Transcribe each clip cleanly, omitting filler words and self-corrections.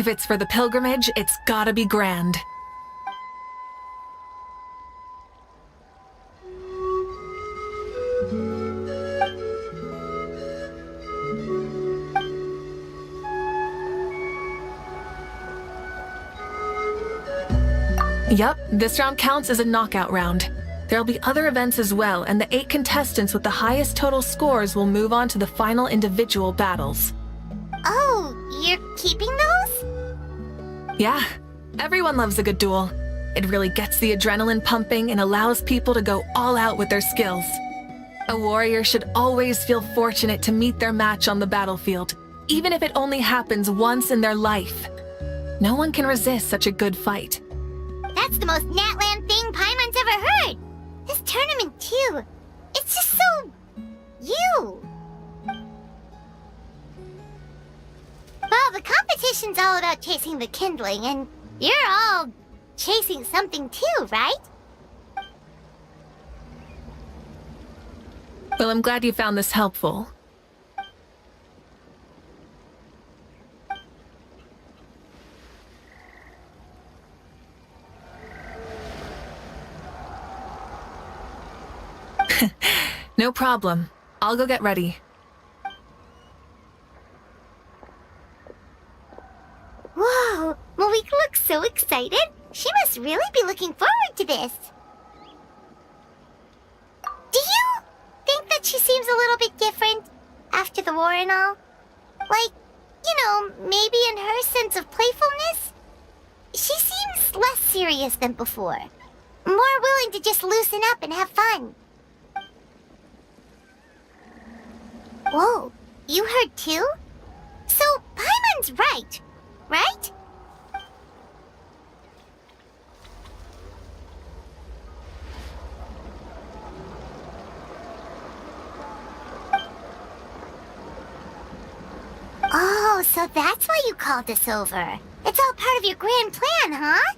If it's for the pilgrimage, it's gotta be grand. Yup, this round counts as a knockout round. There'll be other events as well, and the 8 contestants with the highest total scores will move on to the final individual battles. Oh, you're keeping those? Yeah, everyone loves a good duel. It really gets the adrenaline pumping and allows people to go all out with their skills. A warrior should always feel fortunate to meet their match on the battlefield, even if it only happens once in their life. No one can resist such a good fight. That's the most Natland thing Paimon's ever heard! This tournament, too. It's just so... you. Well, the competition's all about chasing the kindling, and you're all chasing something too, right? Well, I'm glad you found this helpful. No problem. I'll go get ready. Whoa! Mavuika looks so excited. She must really be looking forward to this. Do you think that she seems a little bit different after the war and all? Like, maybe in her sense of playfulness? She seems less serious than before. More willing to just loosen up and have fun. Whoa, you heard too? So, Paimon's right? Oh, so that's why you called us over. It's all part of your grand plan, huh?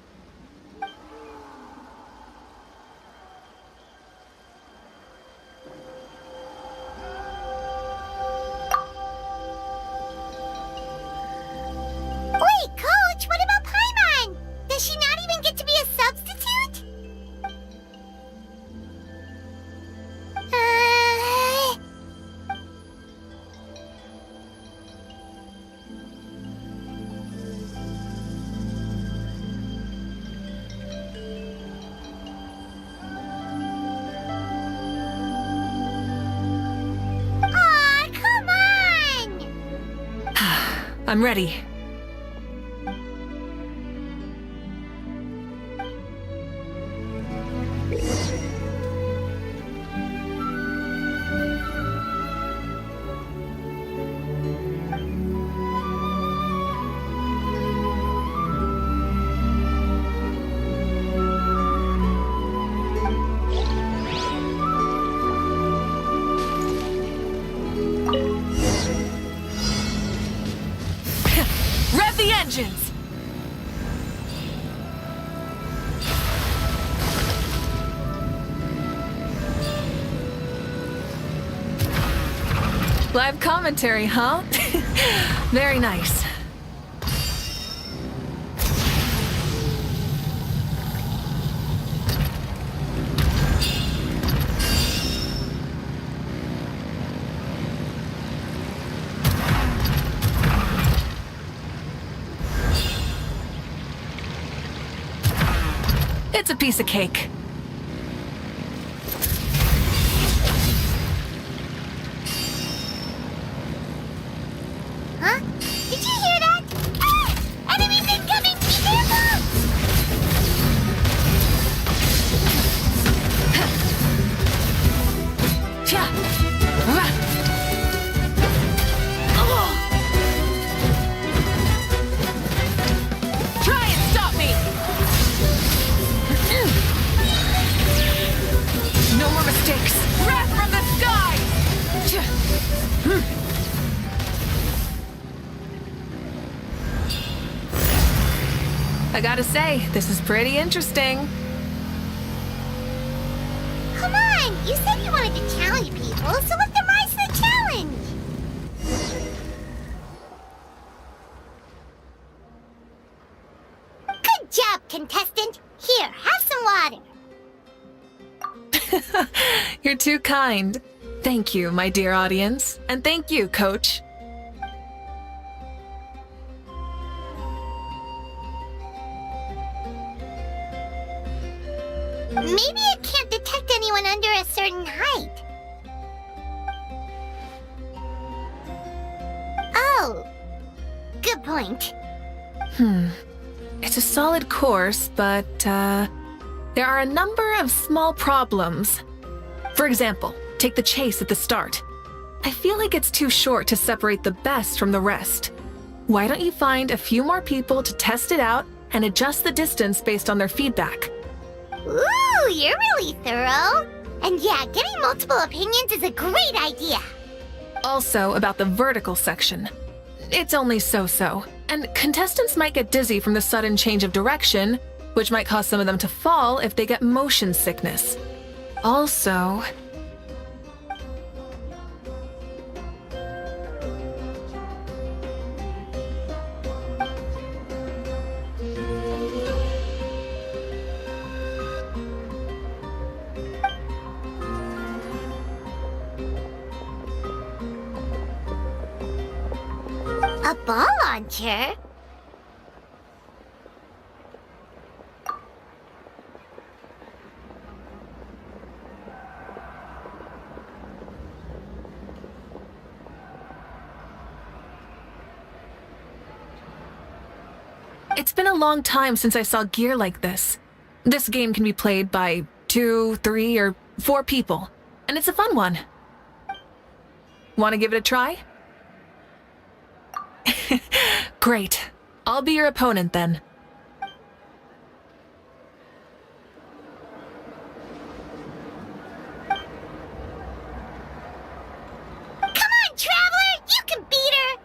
Wait, Coach, what about Paimon? Does she not even get to be a substitute? Aw, come on! I'm ready. Rev the engines! Live commentary, huh? Very nice. It's a piece of cake. Huh? Did you hear that? Ah! Enemies incoming! Be careful! Cha! Rah! Oh! Try and stop me! No more mistakes! Wrath from the sky! I gotta say, this is pretty interesting. Come on! You said you wanted to challenge people, so let them rise to the challenge! You're too kind. Thank you, my dear audience. And thank you, Coach. Maybe it can't detect anyone under a certain height. Oh, good point. It's a solid course, but, there are a number of small problems. For example, take the chase at the start. I feel like it's too short to separate the best from the rest. Why don't you find a few more people to test it out and adjust the distance based on their feedback? Ooh, you're really thorough. And yeah, getting multiple opinions is a great idea. Also, about the vertical section. It's only so-so, and contestants might get dizzy from the sudden change of direction, which might cause some of them to fall if they get motion sickness. Also... A ball launcher? It's been a long time since I saw gear like this. This game can be played by 2, 3, or 4 people, and it's a fun one. Want to give it a try? Great. I'll be your opponent then. Come on, Traveler! You can beat her!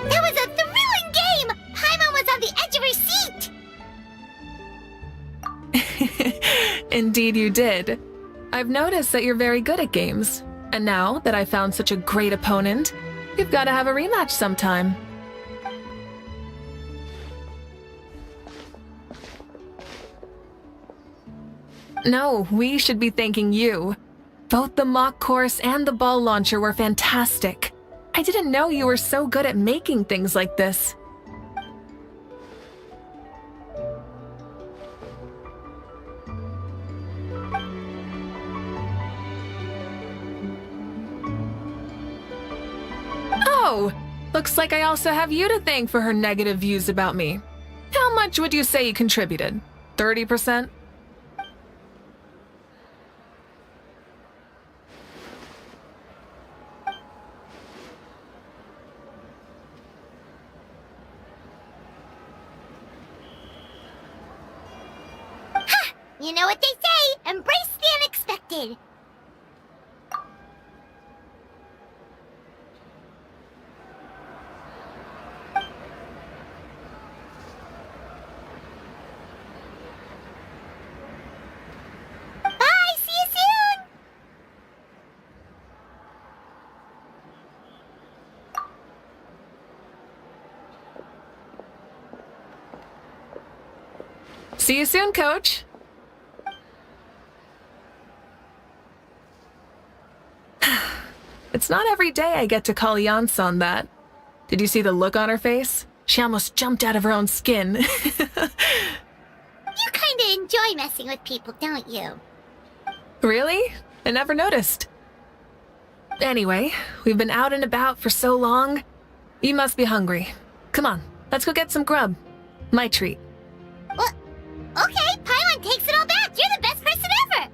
That was a thrilling game! Paimon was on the edge of her seat! Indeed you did. I've noticed that you're very good at games. And now that I found such a great opponent, you've got to have a rematch sometime. No, we should be thanking you. Both the mock course and the ball launcher were fantastic. I didn't know you were so good at making things like this. Oh, looks like I also have you to thank for her negative views about me. How much would you say you contributed? 30%? You know what they say, embrace the unexpected. Bye, see you soon! See you soon, Coach. It's not every day I get to call Yansan that. Did you see the look on her face? She almost jumped out of her own skin. You kinda enjoy messing with people, don't you? Really? I never noticed. Anyway, we've been out and about for so long. You must be hungry. Come on, let's go get some grub. My treat. What? Okay, Paimon takes it all back. You're the best person ever.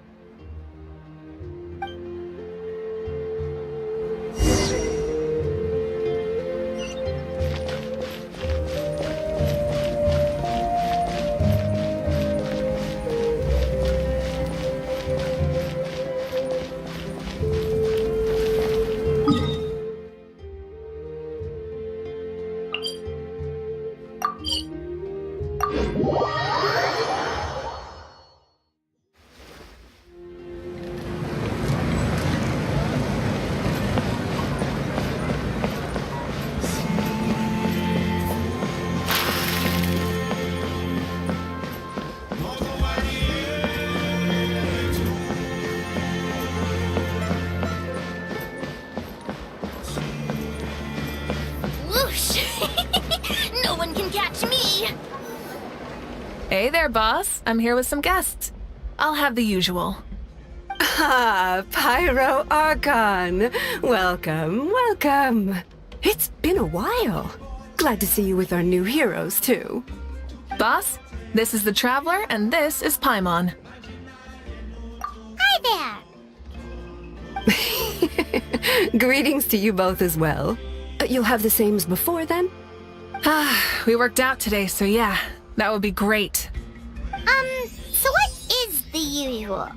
No one can catch me! Hey there, boss. I'm here with some guests. I'll have the usual. Ah, Pyro Archon. Welcome, welcome. It's been a while. Glad to see you with our new heroes, too. Boss, this is the Traveler, and this is Paimon. Hi there! Greetings to you both as well. You'll have the same as before, then? We worked out today, so yeah, that would be great. So what is the usual?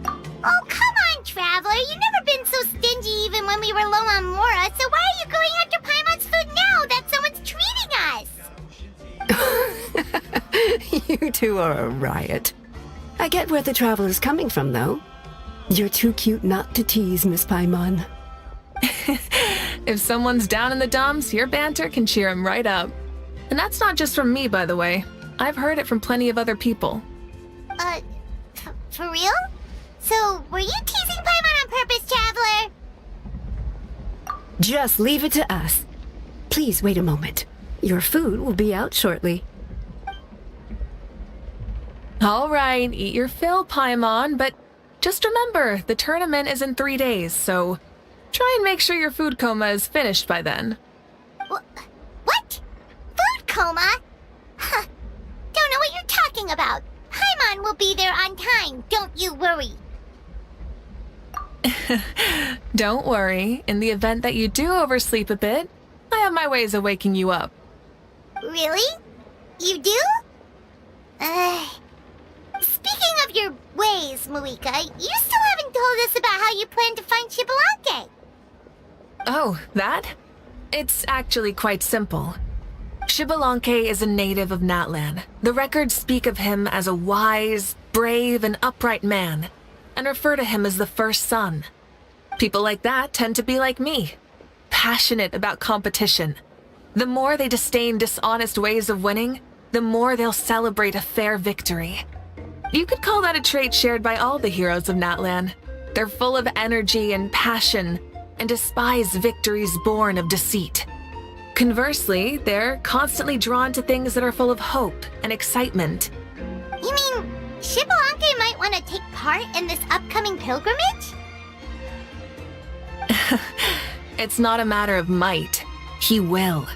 Oh, come on, Traveler. You've never been so stingy even when we were low on Mora, so why are you going after Paimon's food now that someone's treating us? You two are a riot. I get where the Traveler's coming from, though. You're too cute not to tease, Miss Paimon. If someone's down in the dumps, your banter can cheer him right up. And that's not just from me, by the way. I've heard it from plenty of other people. For real? So, were you teasing Paimon on purpose, Traveler? Just leave it to us. Please wait a moment. Your food will be out shortly. All right, eat your fill, Paimon, but just remember, the tournament is in 3 days, so try and make sure your food coma is finished by then. What? Food coma? Huh. Don't know what you're talking about. Paimon will be there on time, don't you worry. Don't worry, in the event that you do oversleep a bit, I have my ways of waking you up. Really? You do? Speaking of your ways, Mavuika, you still haven't told us about how you plan to find Xbalanque. Oh, that? It's actually quite simple. Xbalanque is a native of Natlan. The records speak of him as a wise, brave, and upright man, and refer to him as the first son. People like that tend to be like me, passionate about competition. The more they disdain dishonest ways of winning, the more they'll celebrate a fair victory. You could call that a trait shared by all the heroes of Natlan. They're full of energy and passion, and despise victories born of deceit. Conversely, they're constantly drawn to things that are full of hope and excitement. You mean Xbalanque might want to take part in this upcoming pilgrimage? It's not a matter of might. He will.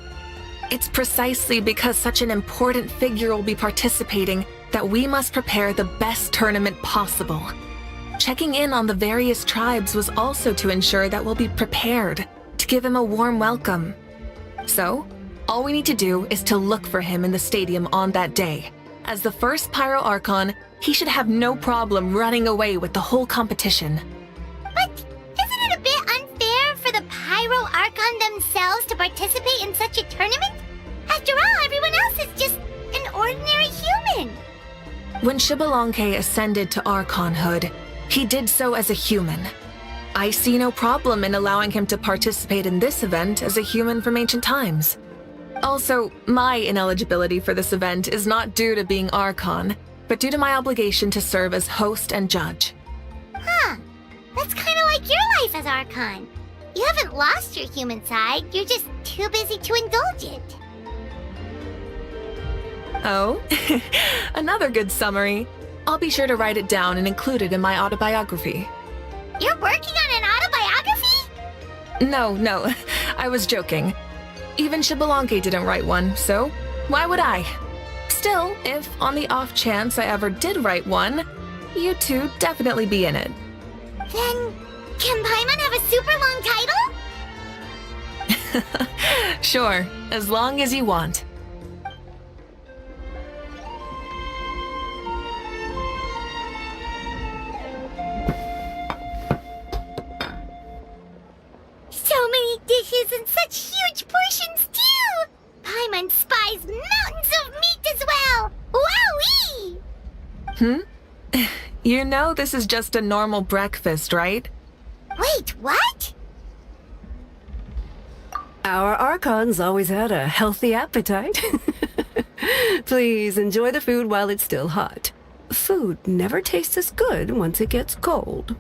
It's precisely because such an important figure will be participating that we must prepare the best tournament possible. Checking in on the various tribes was also to ensure that we'll be prepared to give him a warm welcome. So, all we need to do is to look for him in the stadium on that day. As the first Pyro Archon, he should have no problem running away with the whole competition. But isn't it a bit unfair for the Pyro Archon themselves to participate in such a tournament? After all, everyone else is just an ordinary human. When Xbalanque ascended to Archonhood, he did so as a human. I see no problem in allowing him to participate in this event as a human from ancient times. Also, my ineligibility for this event is not due to being Archon, but due to my obligation to serve as host and judge. Huh. That's kind of like your life as Archon. You haven't lost your human side, you're just too busy to indulge it. Oh, another good summary. I'll be sure to write it down and include it in my autobiography. You're working on an autobiography? No, I was joking. Even Xbalanque didn't write one, so why would I? Still, if on the off chance I ever did write one, you two definitely be in it. Then, can Paimon have a super long title? Sure, as long as you want. So many dishes and such huge portions, too! Paimon spies mountains of meat as well! Wowee! You know this is just a normal breakfast, right? Wait, what? Our Archon's always had a healthy appetite. Please enjoy the food while it's still hot. Food never tastes as good once it gets cold.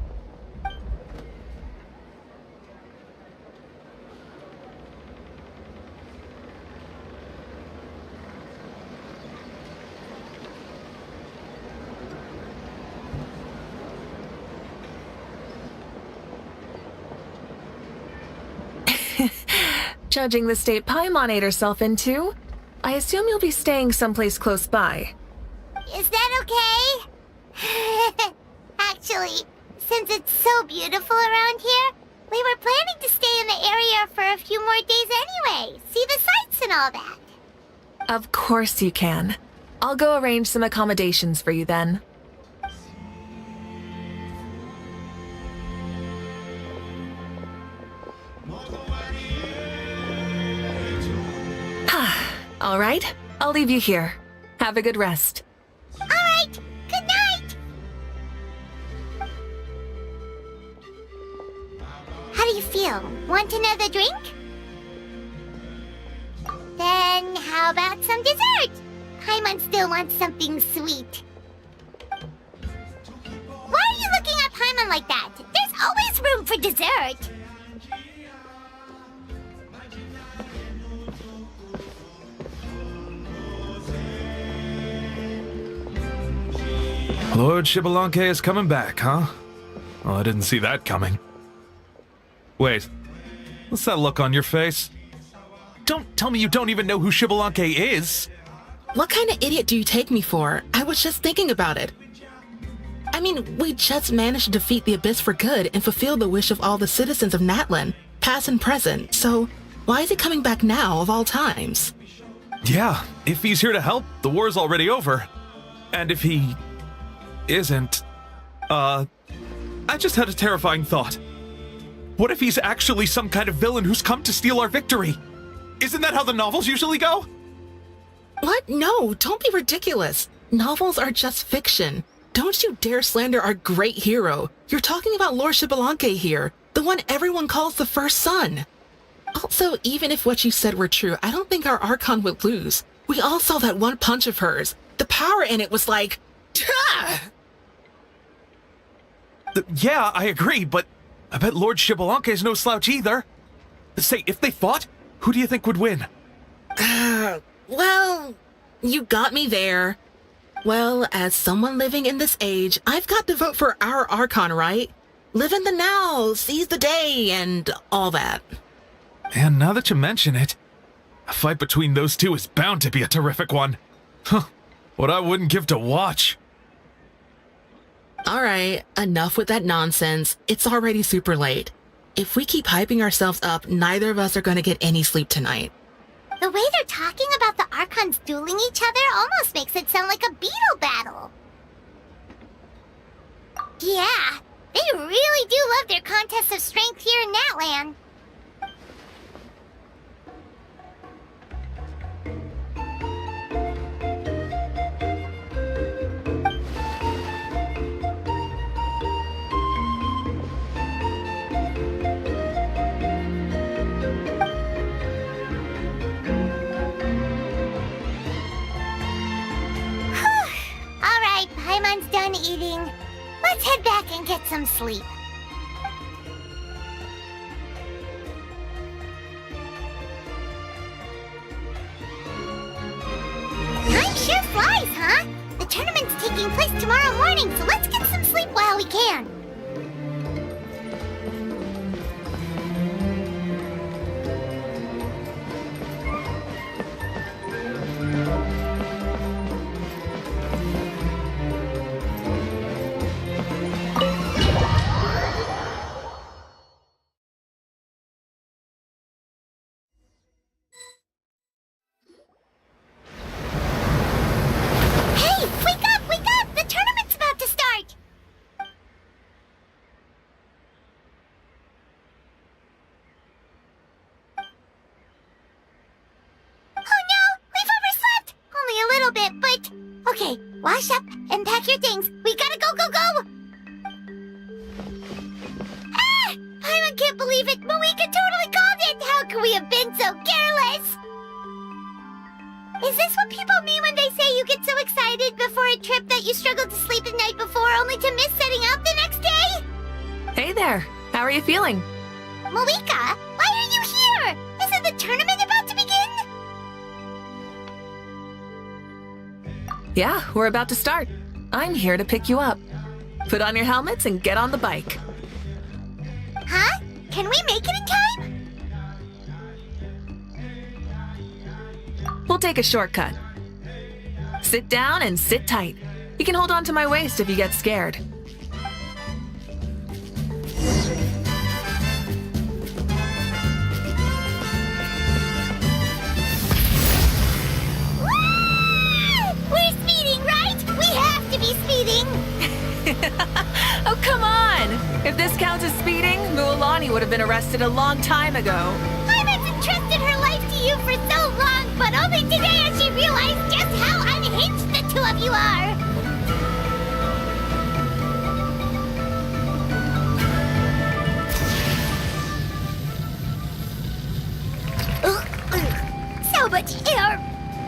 Judging the state Paimon ate herself into, I assume you'll be staying someplace close by. Is that okay? Actually, since it's so beautiful around here, we were planning to stay in the area for a few more days anyway. See the sights and all that. Of course you can. I'll go arrange some accommodations for you then. All right, I'll leave you here. Have a good rest. All right, good night. How do you feel? Want another drink? Then how about some dessert? Paimon still wants something sweet. Why are you looking at Paimon like that? There's always room for dessert. Lord Xbalanque is coming back, huh? Oh, I didn't see that coming. Wait, what's that look on your face? Don't tell me you don't even know who Xbalanque is! What kind of idiot do you take me for? I was just thinking about it. I mean, we just managed to defeat the Abyss for good and fulfill the wish of all the citizens of Natlan, past and present, so why is he coming back now of all times? Yeah, if he's here to help, the war's already over. And if he isn't, I just had a terrifying thought. What if he's actually some kind of villain who's come to steal our victory? Isn't that how the novels usually go? What? No, don't be ridiculous. Novels are just fiction. Don't you dare slander our great hero. You're talking about Lord Xbalanque here, the one everyone calls the first son. Also, even if what you said were true, I don't think our Archon would lose. We all saw that one punch of hers. The power in it was like... Ah! Yeah, I agree, but I bet Lord Xbalanque is no slouch either. Say, if they fought, who do you think would win? Well, you got me there. Well, as someone living in this age, I've got to vote for our Archon, right? Live in the now, seize the day, and all that. And now that you mention it, a fight between those two is bound to be a terrific one. Huh, what I wouldn't give to watch. All right, enough with that nonsense. It's already super late. If we keep hyping ourselves up, neither of us are going to get any sleep tonight. The way they're talking about the Archons dueling each other almost makes it sound like a beetle battle. Yeah, they really do love their contests of strength here in Natlan. Paimon's done eating. Let's head back and get some sleep. I'm sure tomorrow morning, so let's get some sleep while we can. Hey, wake up, wake up! The tournament's about to start! Oh no, we've overslept! Only a little bit, but... Okay, wash up and pack your things. We gotta go, go, go! Ah! I can't believe it! Mavuika totally called it! How could we have been so careless? Is this what people mean when they say you get so excited before a trip that you struggled to sleep the night before only to miss setting out the next day? Hey there, how are you feeling? Mavuika, why are you here? Isn't the tournament about to begin? Yeah, we're about to start. I'm here to pick you up. Put on your helmets and get on the bike. Huh? Can we make it in time? We'll take a shortcut. Sit down and sit tight. You can hold on to my waist if you get scared. We're speeding, right? We have to be speeding! Oh, come on! If this counts as speeding, Mualani would have been arrested a long time ago. I've entrusted her life to you for so long, but only today has she realized just how unhinged the two of you are! So much air!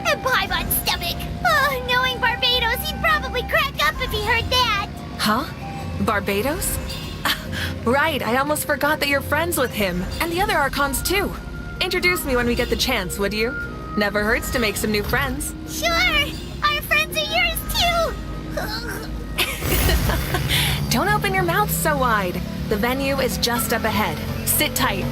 And Paimon's stomach! Oh, knowing Barbados, he'd probably crack up if he heard that! Huh? Barbados? Right, I almost forgot that you're friends with him, and the other Archons too. Introduce me when we get the chance, would you? Never hurts to make some new friends. Sure! Our friends are yours too! Don't open your mouth so wide. The venue is just up ahead. Sit tight.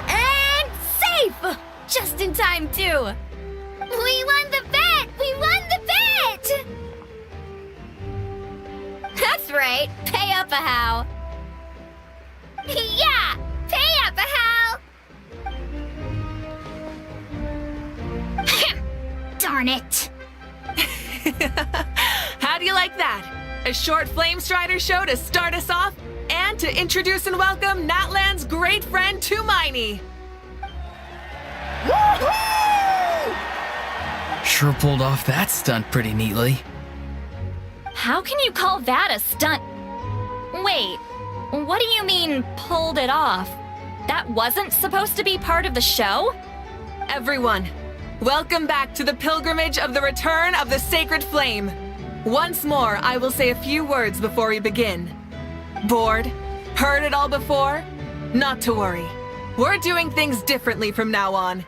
And safe! Just in time, too! We won the bet! We won the bet! That's right. Pay up a how. Yeah! Pay up a how! Darn it! How do you like that? A short Flame Strider show to start us off, and to introduce and welcome Natlan's great friend Tumaini. Sure pulled off that stunt pretty neatly. How can you call that a stunt? Wait, what do you mean, pulled it off? That wasn't supposed to be part of the show? Everyone, welcome back to the pilgrimage of the return of the sacred flame. Once more, I will say a few words before we begin. Bored? Heard it all before? Not to worry. We're doing things differently from now on.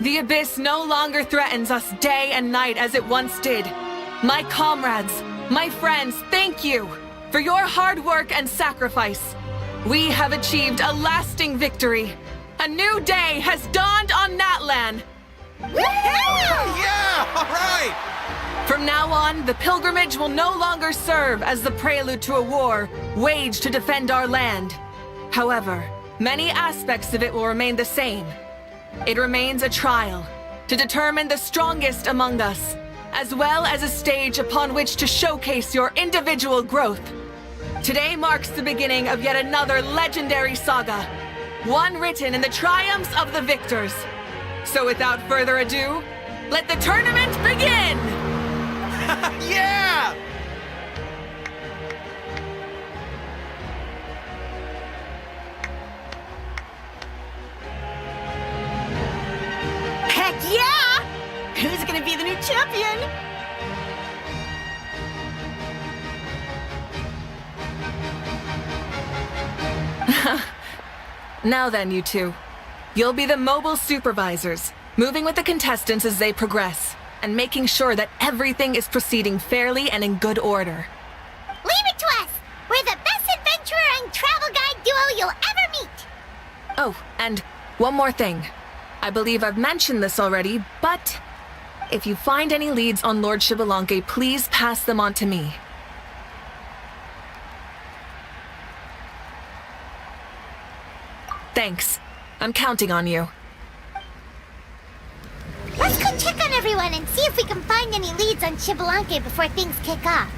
The abyss no longer threatens us day and night as it once did. My comrades, my friends, thank you for your hard work and sacrifice. We have achieved a lasting victory. A new day has dawned on Natlan. Yeah! All right! From now on, the pilgrimage will no longer serve as the prelude to a war waged to defend our land. However, many aspects of it will remain the same. It remains a trial to determine the strongest among us, as well as a stage upon which to showcase your individual growth. Today marks the beginning of yet another legendary saga, one written in the triumphs of the victors. So without further ado, let the tournament begin! Yeah! Now then, you two. You'll be the mobile supervisors, moving with the contestants as they progress, and making sure that everything is proceeding fairly and in good order. Leave it to us! We're the best adventurer and travel guide duo you'll ever meet! Oh, and one more thing. I believe I've mentioned this already, but if you find any leads on Lord Xbalanque, please pass them on to me. Thanks. I'm counting on you. Let's go check on everyone and see if we can find any leads on Xbalanque before things kick off.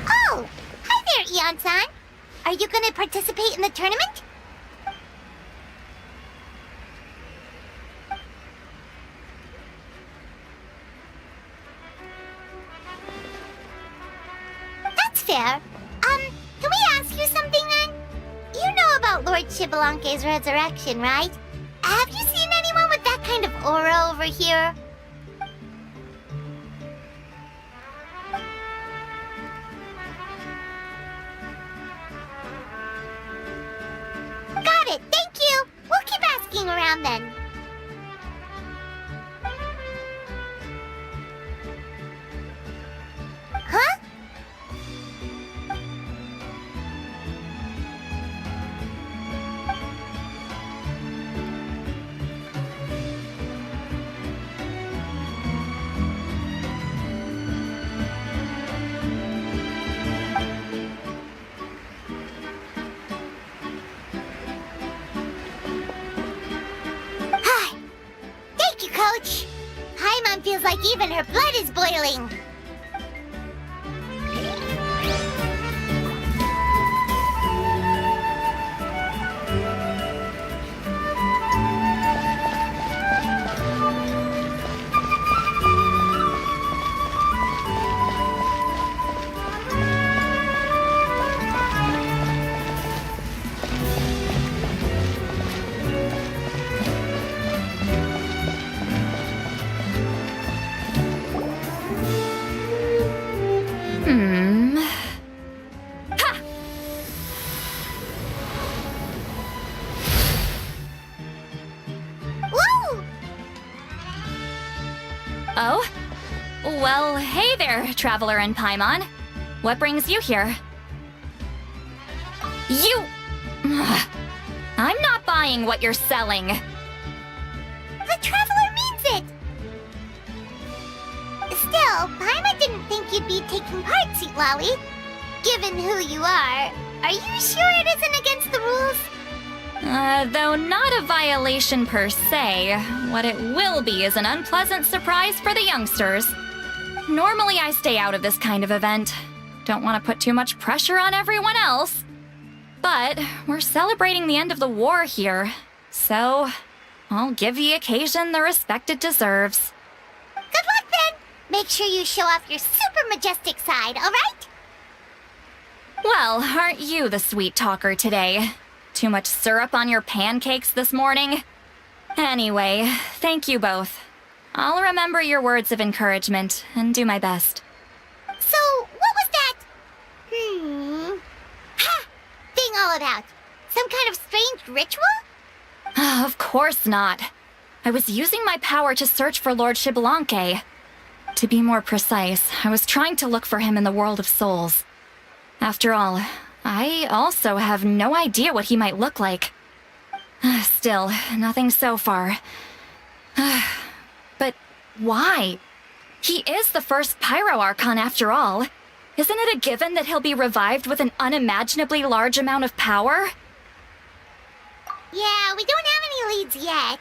Oh! Hi there, Eon-san! Are you gonna participate in the tournament? That's fair. Can we ask you something then? You know about Lord Xbalanque's resurrection, right? Have you seen anyone with that kind of aura over here? Got it, thank you! We'll keep asking around then. Huh? Thank you, Coach. Paimon feels like even her blood is boiling. Woo! Oh? Well, hey there, Traveler and Paimon. What brings you here? You... I'm not buying what you're selling. The Traveler means it! Still, Paimon didn't think you'd be taking part, Sweet Lolly. Given who you are you sure it isn't against the rules? Though not a violation per se, what it will be is an unpleasant surprise for the youngsters. Normally I stay out of this kind of event. Don't want to put too much pressure on everyone else. But we're celebrating the end of the war here, so I'll give the occasion the respect it deserves. Good luck then! Make sure you show off your super majestic side, alright? Well, aren't you the sweet talker today? Too much syrup on your pancakes this morning? Anyway, thank you both. I'll remember your words of encouragement and do my best. So, what was that? Ha! Thing all about? Some kind of strange ritual? Of course not. I was using my power to search for Lord Xbalanque. To be more precise, I was trying to look for him in the world of souls. After all, I also have no idea what he might look like. Still, nothing so far. But why? He is the first Pyro Archon after all. Isn't it a given that he'll be revived with an unimaginably large amount of power? Yeah, we don't have any leads yet.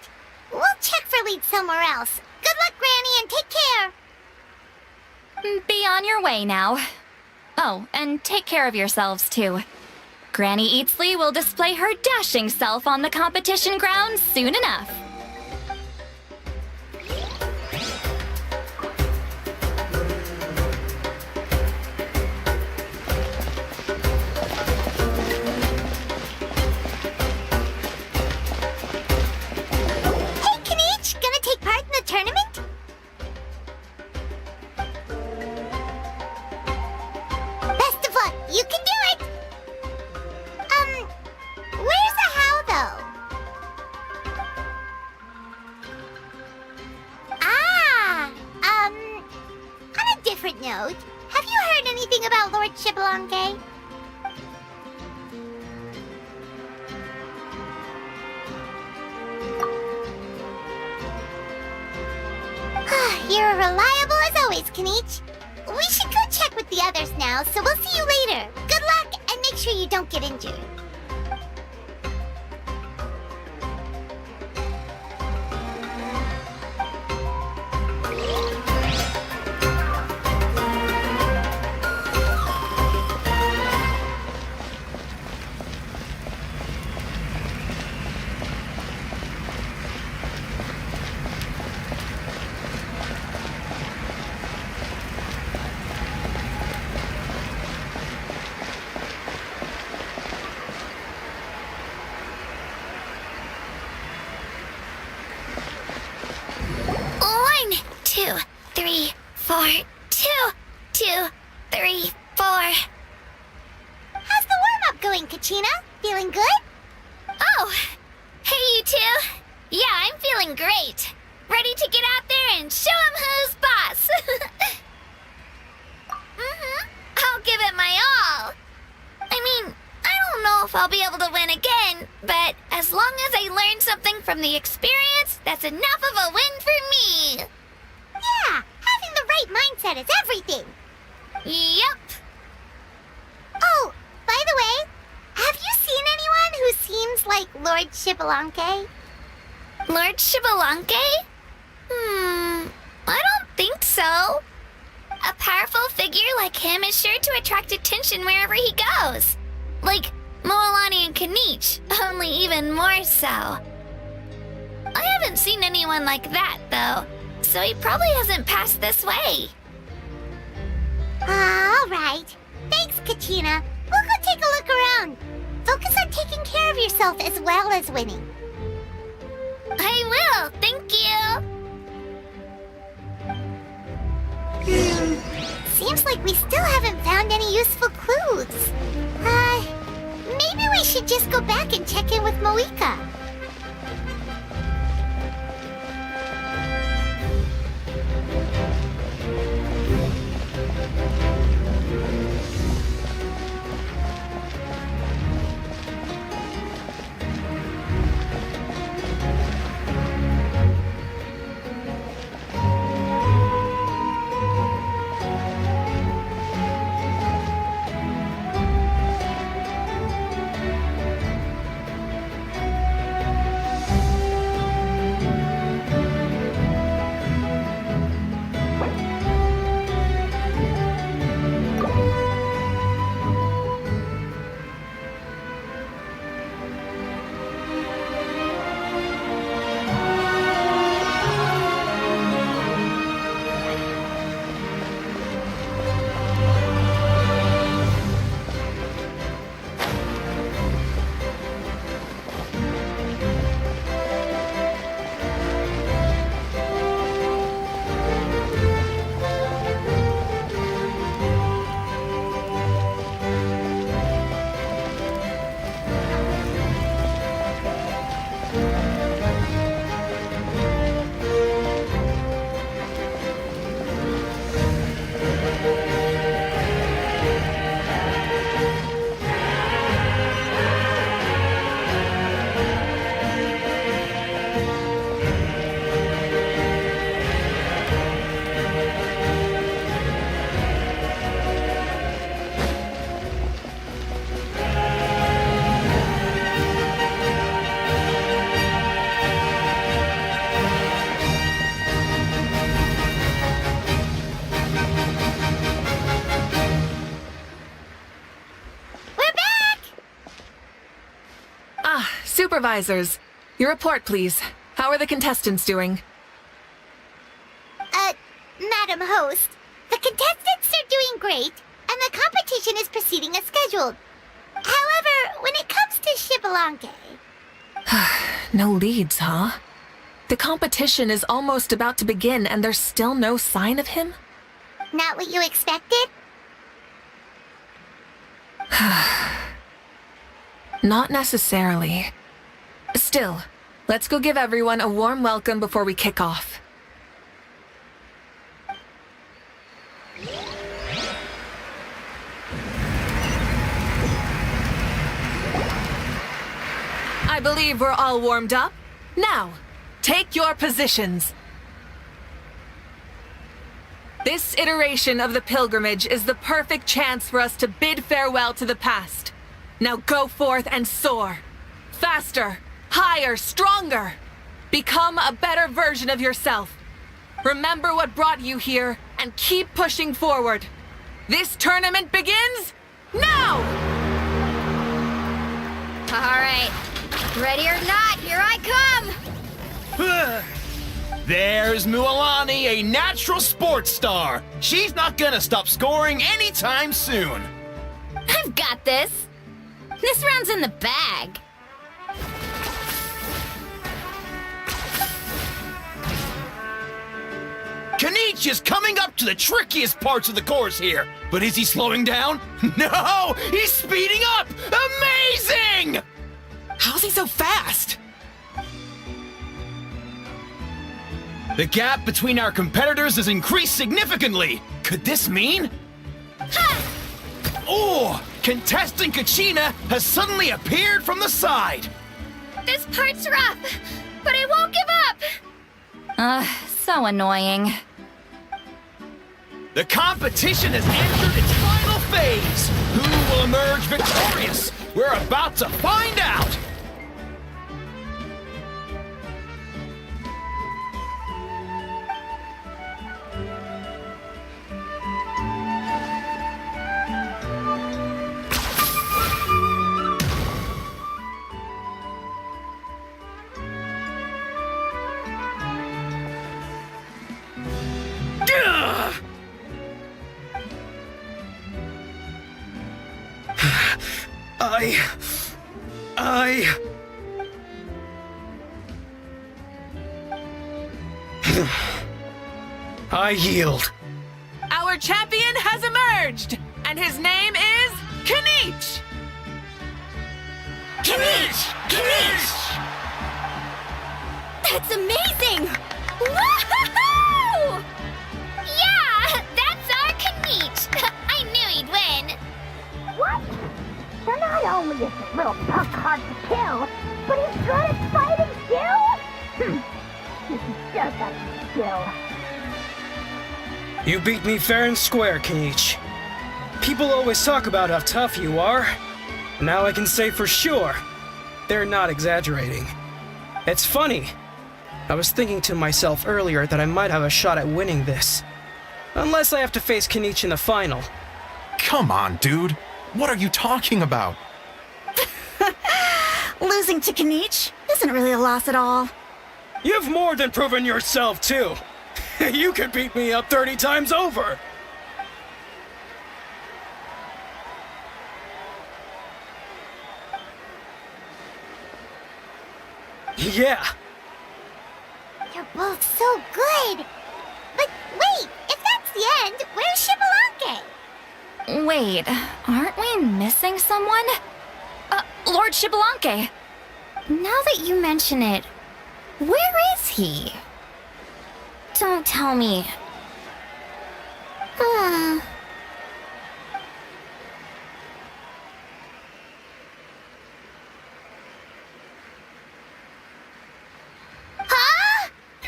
We'll check for leads somewhere else. Good luck, Granny, and take care. Be on your way now. Oh, and take care of yourselves too. Granny Eatsley will display her dashing self on the competition grounds soon enough. You're reliable as always, Kanich. We should go check with the others now, so we'll see you later. Good luck, and make sure you don't get injured. One, two, three, four. 2, 2, 3, 4. How's the warm-up going, Kachina? Feeling good? Oh, hey you two. Yeah, I'm feeling great. Ready to get out there and show 'em who's boss. I'll give it my all. I mean, I don't know if I'll be able to win again, but as long as I learn something from the experience, that's enough of a win for me. Yeah, having the right mindset is everything. Yep. Oh, by the way, have you seen anyone who seems like Lord Shibalanke? Lord Shibalanke? I don't think so. A powerful figure like him is sure to attract attention wherever he goes. Like Moalani and Kanich, only even more so. I haven't seen anyone like that, though, so he probably hasn't passed this way. All right. Thanks, Kachina. We'll go take a look around. Focus on taking care of yourself as well as winning. I will, thank you. Seems like we still haven't found any useful clues. Maybe we should just go back and check in with Mavuika. Supervisors, your report, please. How are the contestants doing? Madam Host, the contestants are doing great, and the competition is proceeding as scheduled. However, when it comes to Shibalanke... No leads, huh? The competition is almost about to begin, and there's still no sign of him? Not what you expected? Not necessarily. Still, let's go give everyone a warm welcome before we kick off. I believe we're all warmed up. Now, take your positions. This iteration of the pilgrimage is the perfect chance for us to bid farewell to the past. Now go forth and soar. Faster, higher, stronger. Become a better version of yourself. Remember what brought you here and keep pushing forward. This tournament begins now! All right. Ready or not, here I come! There's Mualani, a natural sports star. She's not gonna stop scoring anytime soon. I've got this. This round's in the bag. Kanich is coming up to the trickiest parts of the course here. But is he slowing down? No! He's speeding up! Amazing! How's he so fast? The gap between our competitors has increased significantly. Could this mean? Oh! Contestant Kachina has suddenly appeared from the side. This part's rough, but I won't give up. So annoying. The competition has entered its final phase. Who will emerge victorious? We're about to find out. I yield. Our champion has emerged, and his name is Kanich! That's amazing! Woohoo! Yeah, that's our Kanich. I knew he'd win. What? So not only is this little punk hard to kill, but he's good at fighting too? This is just a skill. You beat me fair and square, Kanich. People always talk about how tough you are. Now I can say for sure, they're not exaggerating. It's funny. I was thinking to myself earlier that I might have a shot at winning this. Unless I have to face Kanich in the final. Come on, dude. What are you talking about? Losing to Kanich isn't really a loss at all. You've more than proven yourself, too. You could beat me up 30 times over. Yeah. You're both so good. But wait, if that's the end, where's Shibalanke? Wait, aren't we missing someone? Lord Shibalanke. Now that you mention it, where is he? Don't tell me. Huh?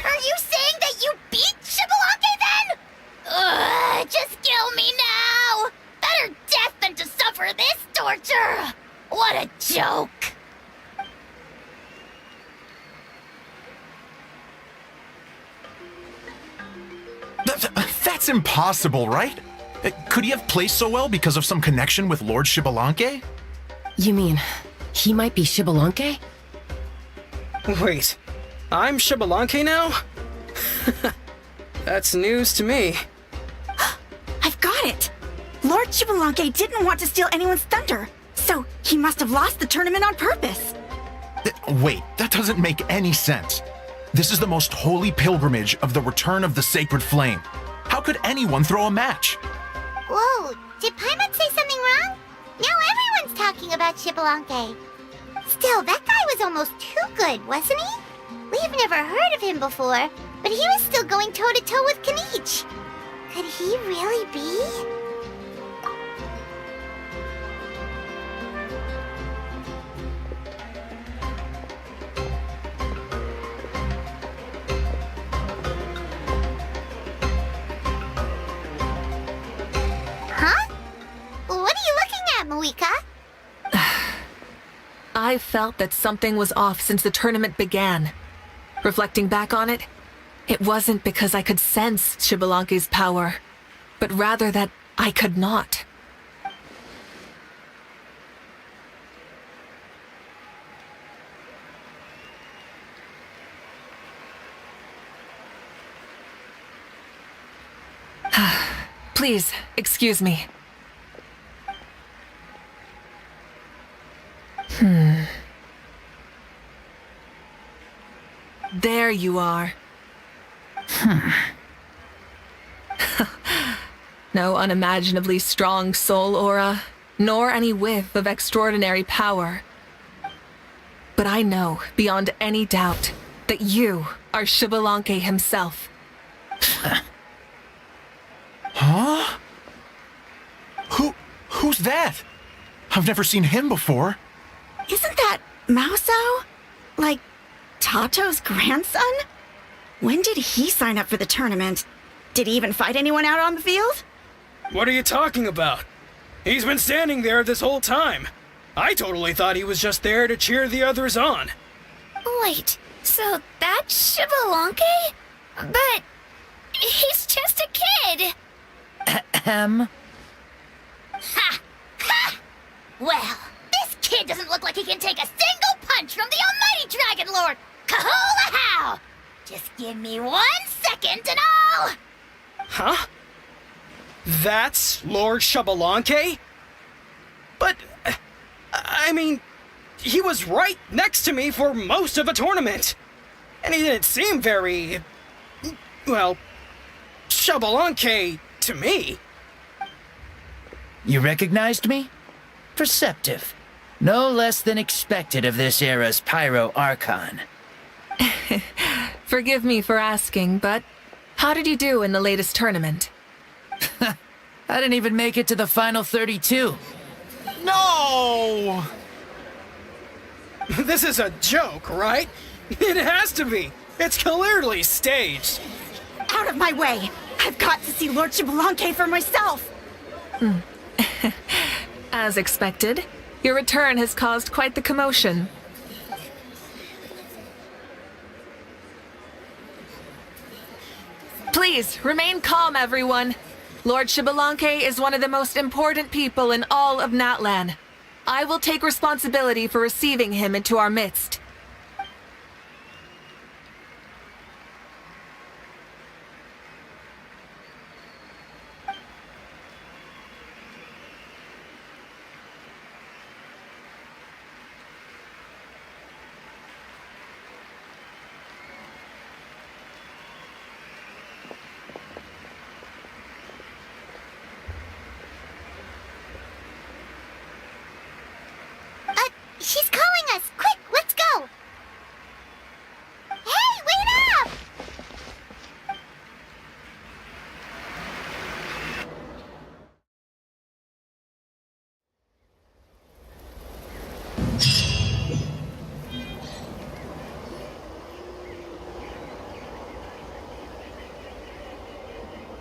Are you saying that you beat Shibalanke then? Ugh, just kill me now! Better death than to suffer this torture! What a joke! That's impossible, right? Could he have placed so well because of some connection with Lord Shibalanke? You mean, he might be Shibalanke? Wait, I'm Shibalanke now? That's news to me. I've got it! Lord Shibalanke didn't want to steal anyone's thunder, so he must have lost the tournament on purpose. Wait, that doesn't make any sense. This is the most holy pilgrimage of the return of the sacred flame. How could anyone throw a match? Whoa, did Paimon say something wrong? Now everyone's talking about Shibalanke. Still, that guy was almost too good, wasn't he? We've never heard of him before, but he was still going toe-to-toe with Kanich. Could he really be? I've felt that something was off since the tournament began. Reflecting back on it, it wasn't because I could sense Xbalanque's power, but rather that I could not. Please, excuse me. There you are. No unimaginably strong soul aura, nor any whiff of extraordinary power. But I know, beyond any doubt, that you are Xbalanque himself. Huh? Who's that? I've never seen him before. Isn't that Mauso? Like, Tato's grandson? When did he sign up for the tournament? Did he even fight anyone out on the field? What are you talking about? He's been standing there this whole time. I totally thought he was just there to cheer the others on. Wait, so that's Xbalanque? But he's just a kid. Ahem. Ha! Ha! Well, this kid doesn't look like he can take a single punch from the almighty Dragon Lord! Kahola how! Just give me 1 second and I'll... Huh? That's Lord Xbalanque? But, I mean, he was right next to me for most of the tournament. And he didn't seem very... well, Xbalanque to me. You recognized me? Perceptive. No less than expected of this era's Pyro Archon. Forgive me for asking, but how did you do in the latest tournament? I didn't even make it to the final 32. No! This is a joke, right? It has to be. It's clearly staged. Out of my way! I've got to see Lord Xbalanque for myself! As expected, your return has caused quite the commotion. Please, remain calm, everyone. Lord Xbalanque is one of the most important people in all of Natlan. I will take responsibility for receiving him into our midst. She's calling us! Quick, let's go! Hey, wait up!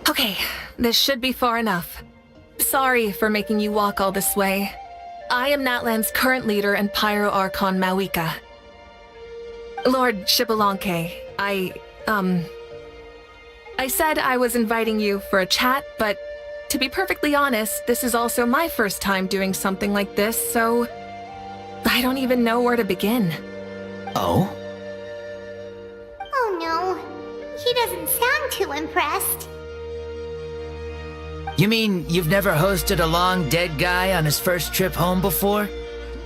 Okay, this should be far enough. Sorry for making you walk all this way. I am Natlan's current leader and Pyro Archon Mavuika. Lord Xbalanque, I said I was inviting you for a chat, but to be perfectly honest, this is also my first time doing something like this, so I don't even know where to begin. Oh? Oh no, he doesn't sound too impressed. You mean you've never hosted a long dead guy on his first trip home before?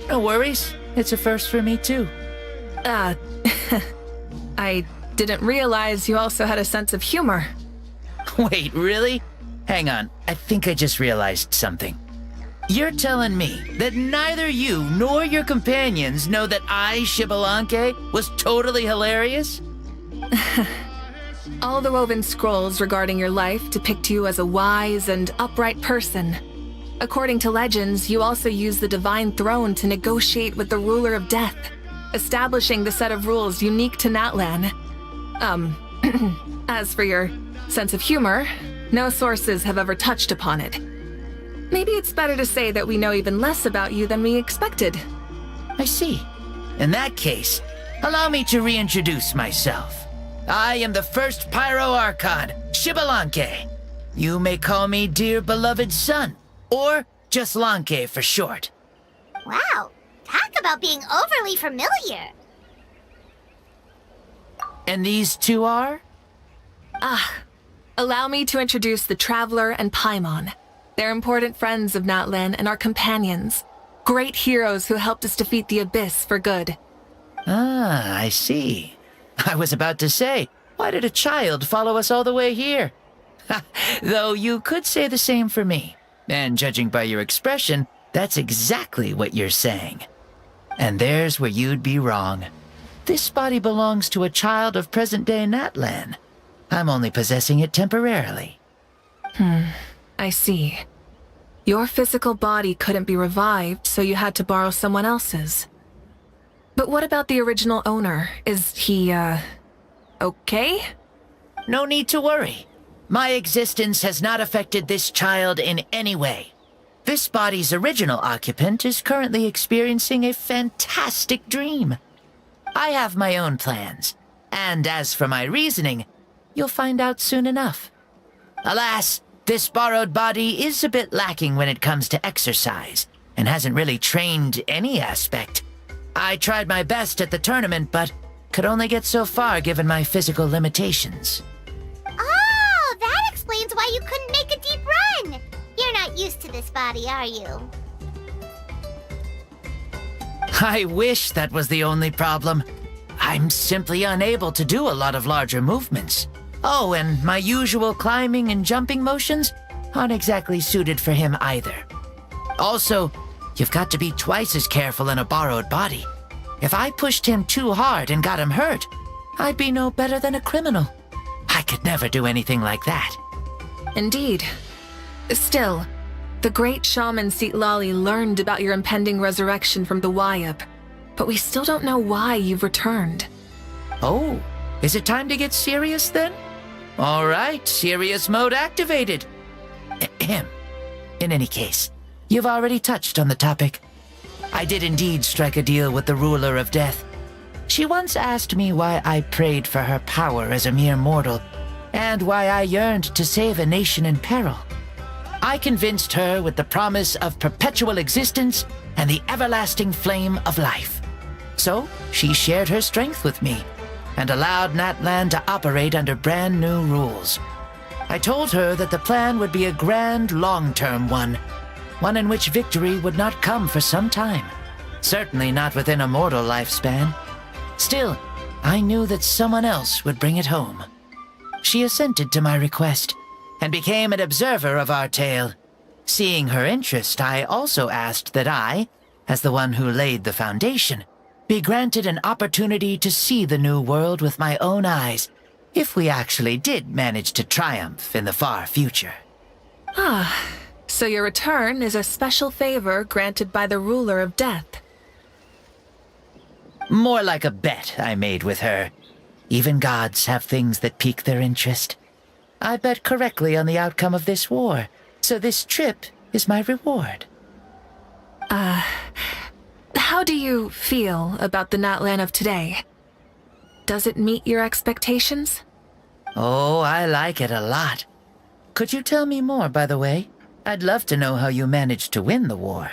No worries. It's a first for me, too. I didn't realize you also had a sense of humor. Wait, really? Hang on. I think I just realized something. You're telling me that neither you nor your companions know that I, Xbalanque, was totally hilarious? All the woven scrolls regarding your life depict you as a wise and upright person. According to legends, you also use the Divine Throne to negotiate with the Ruler of Death, establishing the set of rules unique to Natlan. As for your sense of humor, no sources have ever touched upon it. Maybe it's better to say that we know even less about you than we expected. I see. In that case, allow me to reintroduce myself. I am the first Pyro Archon, Shibalanke. You may call me dear beloved son, or just Lanke for short. Wow, talk about being overly familiar. And these two are? Allow me to introduce the Traveler and Paimon. They're important friends of Natlan and our companions. Great heroes who helped us defeat the Abyss for good. Ah, I see. I was about to say, why did a child follow us all the way here? Though you could say the same for me. And judging by your expression, that's exactly what you're saying. And there's where you'd be wrong. This body belongs to a child of present-day Natlan. I'm only possessing it temporarily. I see. Your physical body couldn't be revived, so you had to borrow someone else's. But what about the original owner? Is he, okay? No need to worry. My existence has not affected this child in any way. This body's original occupant is currently experiencing a fantastic dream. I have my own plans, and as for my reasoning, you'll find out soon enough. Alas, this borrowed body is a bit lacking when it comes to exercise, and hasn't really trained any aspect. I tried my best at the tournament, but could only get so far given my physical limitations. Oh, that explains why you couldn't make a deep run. You're not used to this body, are you? I wish that was the only problem. I'm simply unable to do a lot of larger movements. Oh, and my usual climbing and jumping motions aren't exactly suited for him either. Also, you've got to be twice as careful in a borrowed body. If I pushed him too hard and got him hurt, I'd be no better than a criminal. I could never do anything like that. Indeed. Still, the great shaman Lali learned about your impending resurrection from the Wayup, but we still don't know why you've returned. Oh, is it time to get serious then? All right, serious mode activated. Ahem. In any case, you've already touched on the topic. I did indeed strike a deal with the ruler of death. She once asked me why I prayed for her power as a mere mortal, and why I yearned to save a nation in peril. I convinced her with the promise of perpetual existence and the everlasting flame of life. So she shared her strength with me, and allowed Natlan to operate under brand new rules. I told her that the plan would be a grand, long-term one in which victory would not come for some time, certainly not within a mortal lifespan. Still, I knew that someone else would bring it home. She assented to my request, and became an observer of our tale. Seeing her interest, I also asked that I, as the one who laid the foundation, be granted an opportunity to see the new world with my own eyes, if we actually did manage to triumph in the far future. So your return is a special favor granted by the ruler of death. More like a bet I made with her. Even gods have things that pique their interest. I bet correctly on the outcome of this war, so this trip is my reward. How do you feel about the Natlan of today? Does it meet your expectations? Oh, I like it a lot. Could you tell me more, by the way? I'd love to know how you managed to win the war.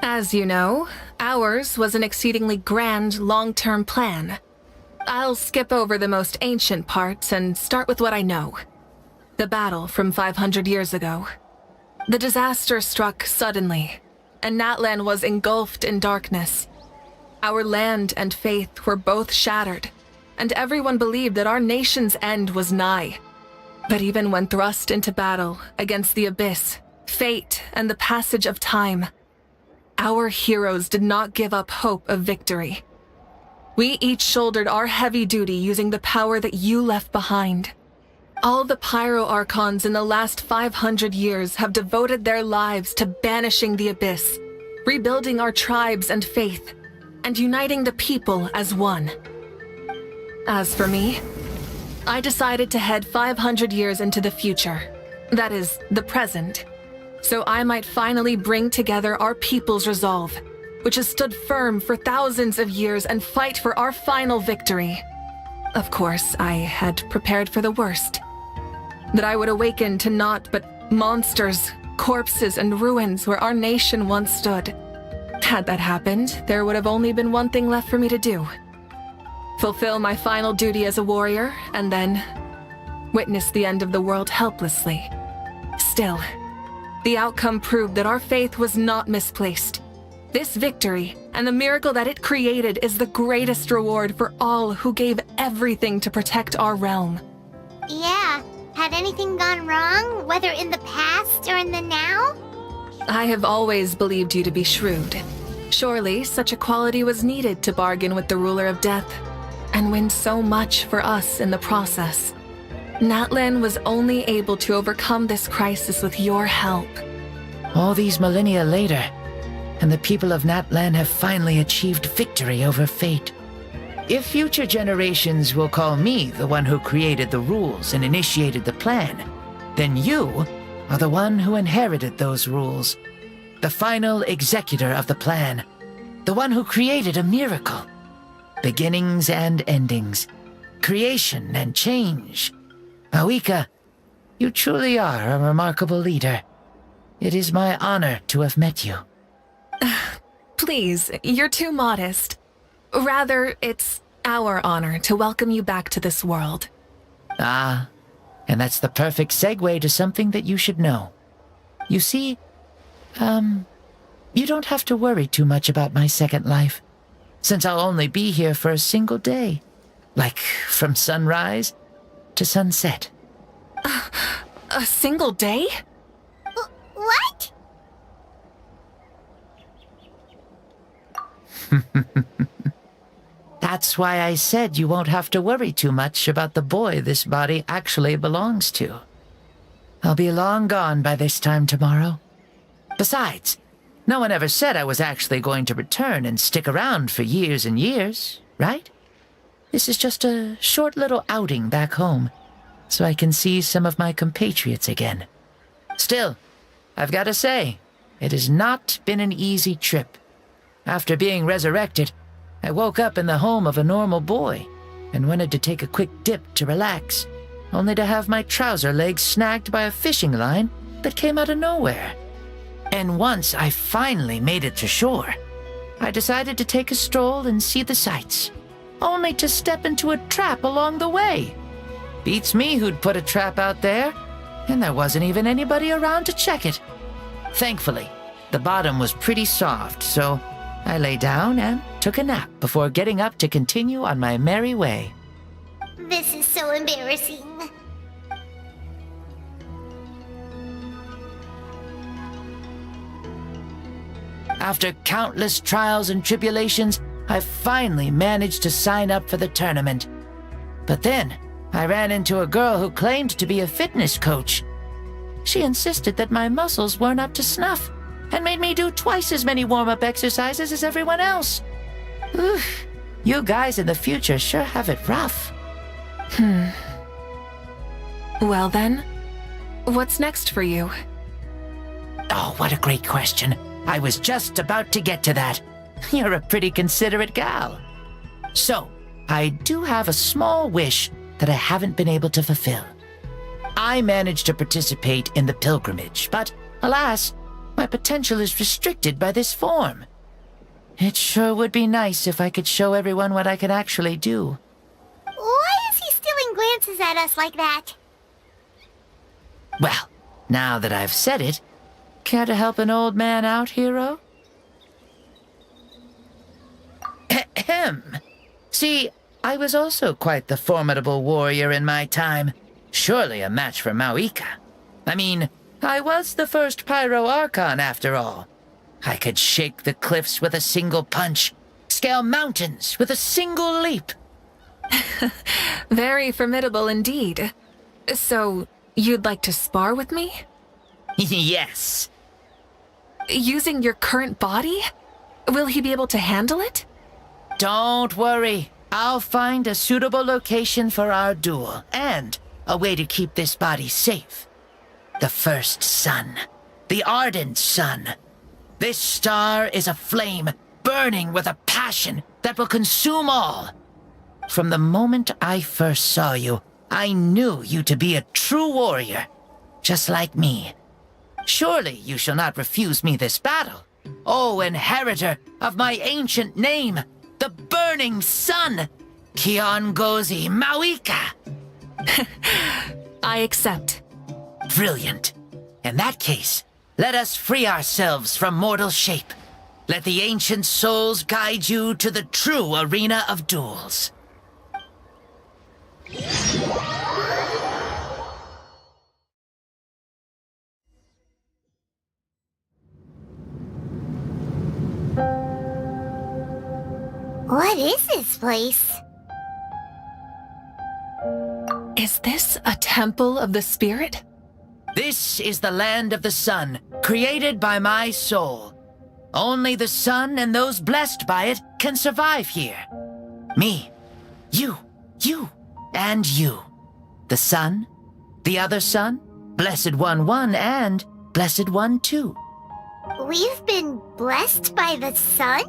As you know, ours was an exceedingly grand, long-term plan. I'll skip over the most ancient parts and start with what I know. The battle from 500 years ago. The disaster struck suddenly, and Natlan was engulfed in darkness. Our land and faith were both shattered, and everyone believed that our nation's end was nigh. But even when thrust into battle against the Abyss, fate, and the passage of time, our heroes did not give up hope of victory. We each shouldered our heavy duty using the power that you left behind. All the Pyro Archons in the last 500 years have devoted their lives to banishing the Abyss, rebuilding our tribes and faith, and uniting the people as one. As for me, I decided to head 500 years into the future, that is, the present, so I might finally bring together our people's resolve which has stood firm for thousands of years and fight for our final victory. Of course, I had prepared for the worst. That I would awaken to naught but monsters, corpses, and ruins where our nation once stood. Had that happened, there would have only been one thing left for me to do. Fulfill my final duty as a warrior, and then witness the end of the world helplessly. Still, the outcome proved that our faith was not misplaced. This victory, and the miracle that it created, is the greatest reward for all who gave everything to protect our realm. Yeah, had anything gone wrong, whether in the past or in the now? I have always believed you to be shrewd. Surely, such a quality was needed to bargain with the ruler of death, and win so much for us in the process. Natlan was only able to overcome this crisis with your help. All these millennia later, and the people of Natlan have finally achieved victory over fate. If future generations will call me the one who created the rules and initiated the plan, then you are the one who inherited those rules. The final executor of the plan. The one who created a miracle. Beginnings and endings. Creation and change. Mavuika, you truly are a remarkable leader. It is my honor to have met you. Please, you're too modest. Rather, it's our honor to welcome you back to this world. Ah, and that's the perfect segue to something that you should know. You see, you don't have to worry too much about my second life, since I'll only be here for a single day. Like, from sunrise to sunset. A single day? What? That's why I said you won't have to worry too much about the boy this body actually belongs to. I'll be long gone by this time tomorrow. Besides, no one ever said I was actually going to return and stick around for years and years, right? This is just a short little outing back home, so I can see some of my compatriots again. Still, I've got to say, it has not been an easy trip. After being resurrected, I woke up in the home of a normal boy and wanted to take a quick dip to relax, only to have my trouser legs snagged by a fishing line that came out of nowhere. And once I finally made it to shore, I decided to take a stroll and see the sights, only to step into a trap along the way. Beats me who'd put a trap out there, and there wasn't even anybody around to check it. Thankfully, the bottom was pretty soft, so I lay down and took a nap before getting up to continue on my merry way. This is so embarrassing. After countless trials and tribulations, I finally managed to sign up for the tournament. But then, I ran into a girl who claimed to be a fitness coach. She insisted that my muscles weren't up to snuff, and made me do twice as many warm-up exercises as everyone else. Oof, you guys in the future sure have it rough. Well then, what's next for you? Oh, what a great question. I was just about to get to that. You're a pretty considerate gal. So, I do have a small wish that I haven't been able to fulfill. I managed to participate in the pilgrimage, but alas, my potential is restricted by this form. It sure would be nice if I could show everyone what I can actually do. Why is he stealing glances at us like that? Well, now that I've said it, care to help an old man out, hero? Ahem. See, I was also quite the formidable warrior in my time. Surely a match for Mavuika. I mean, I was the first Pyro Archon after all. I could shake the cliffs with a single punch, scale mountains with a single leap. Very formidable indeed. So, you'd like to spar with me? Yes. Using your current body? Will he be able to handle it? Don't worry. I'll find a suitable location for our duel, and a way to keep this body safe. The first sun. The ardent sun. This star is aflame, burning with a passion that will consume all. From the moment I first saw you, I knew you to be a true warrior, just like me. Surely you shall not refuse me this battle, O inheritor of my ancient name, the Burning Sun, Kiongozi Mavuika. I accept. Brilliant. In that case, let us free ourselves from mortal shape. Let the ancient souls guide you to the true arena of duels. What is this place? Is this a temple of the spirit? This is the land of the sun, created by my soul. Only the sun and those blessed by it can survive here. Me, you, and you. The sun, the other sun, Blessed One 1, and Blessed One 2. We've been blessed by the sun?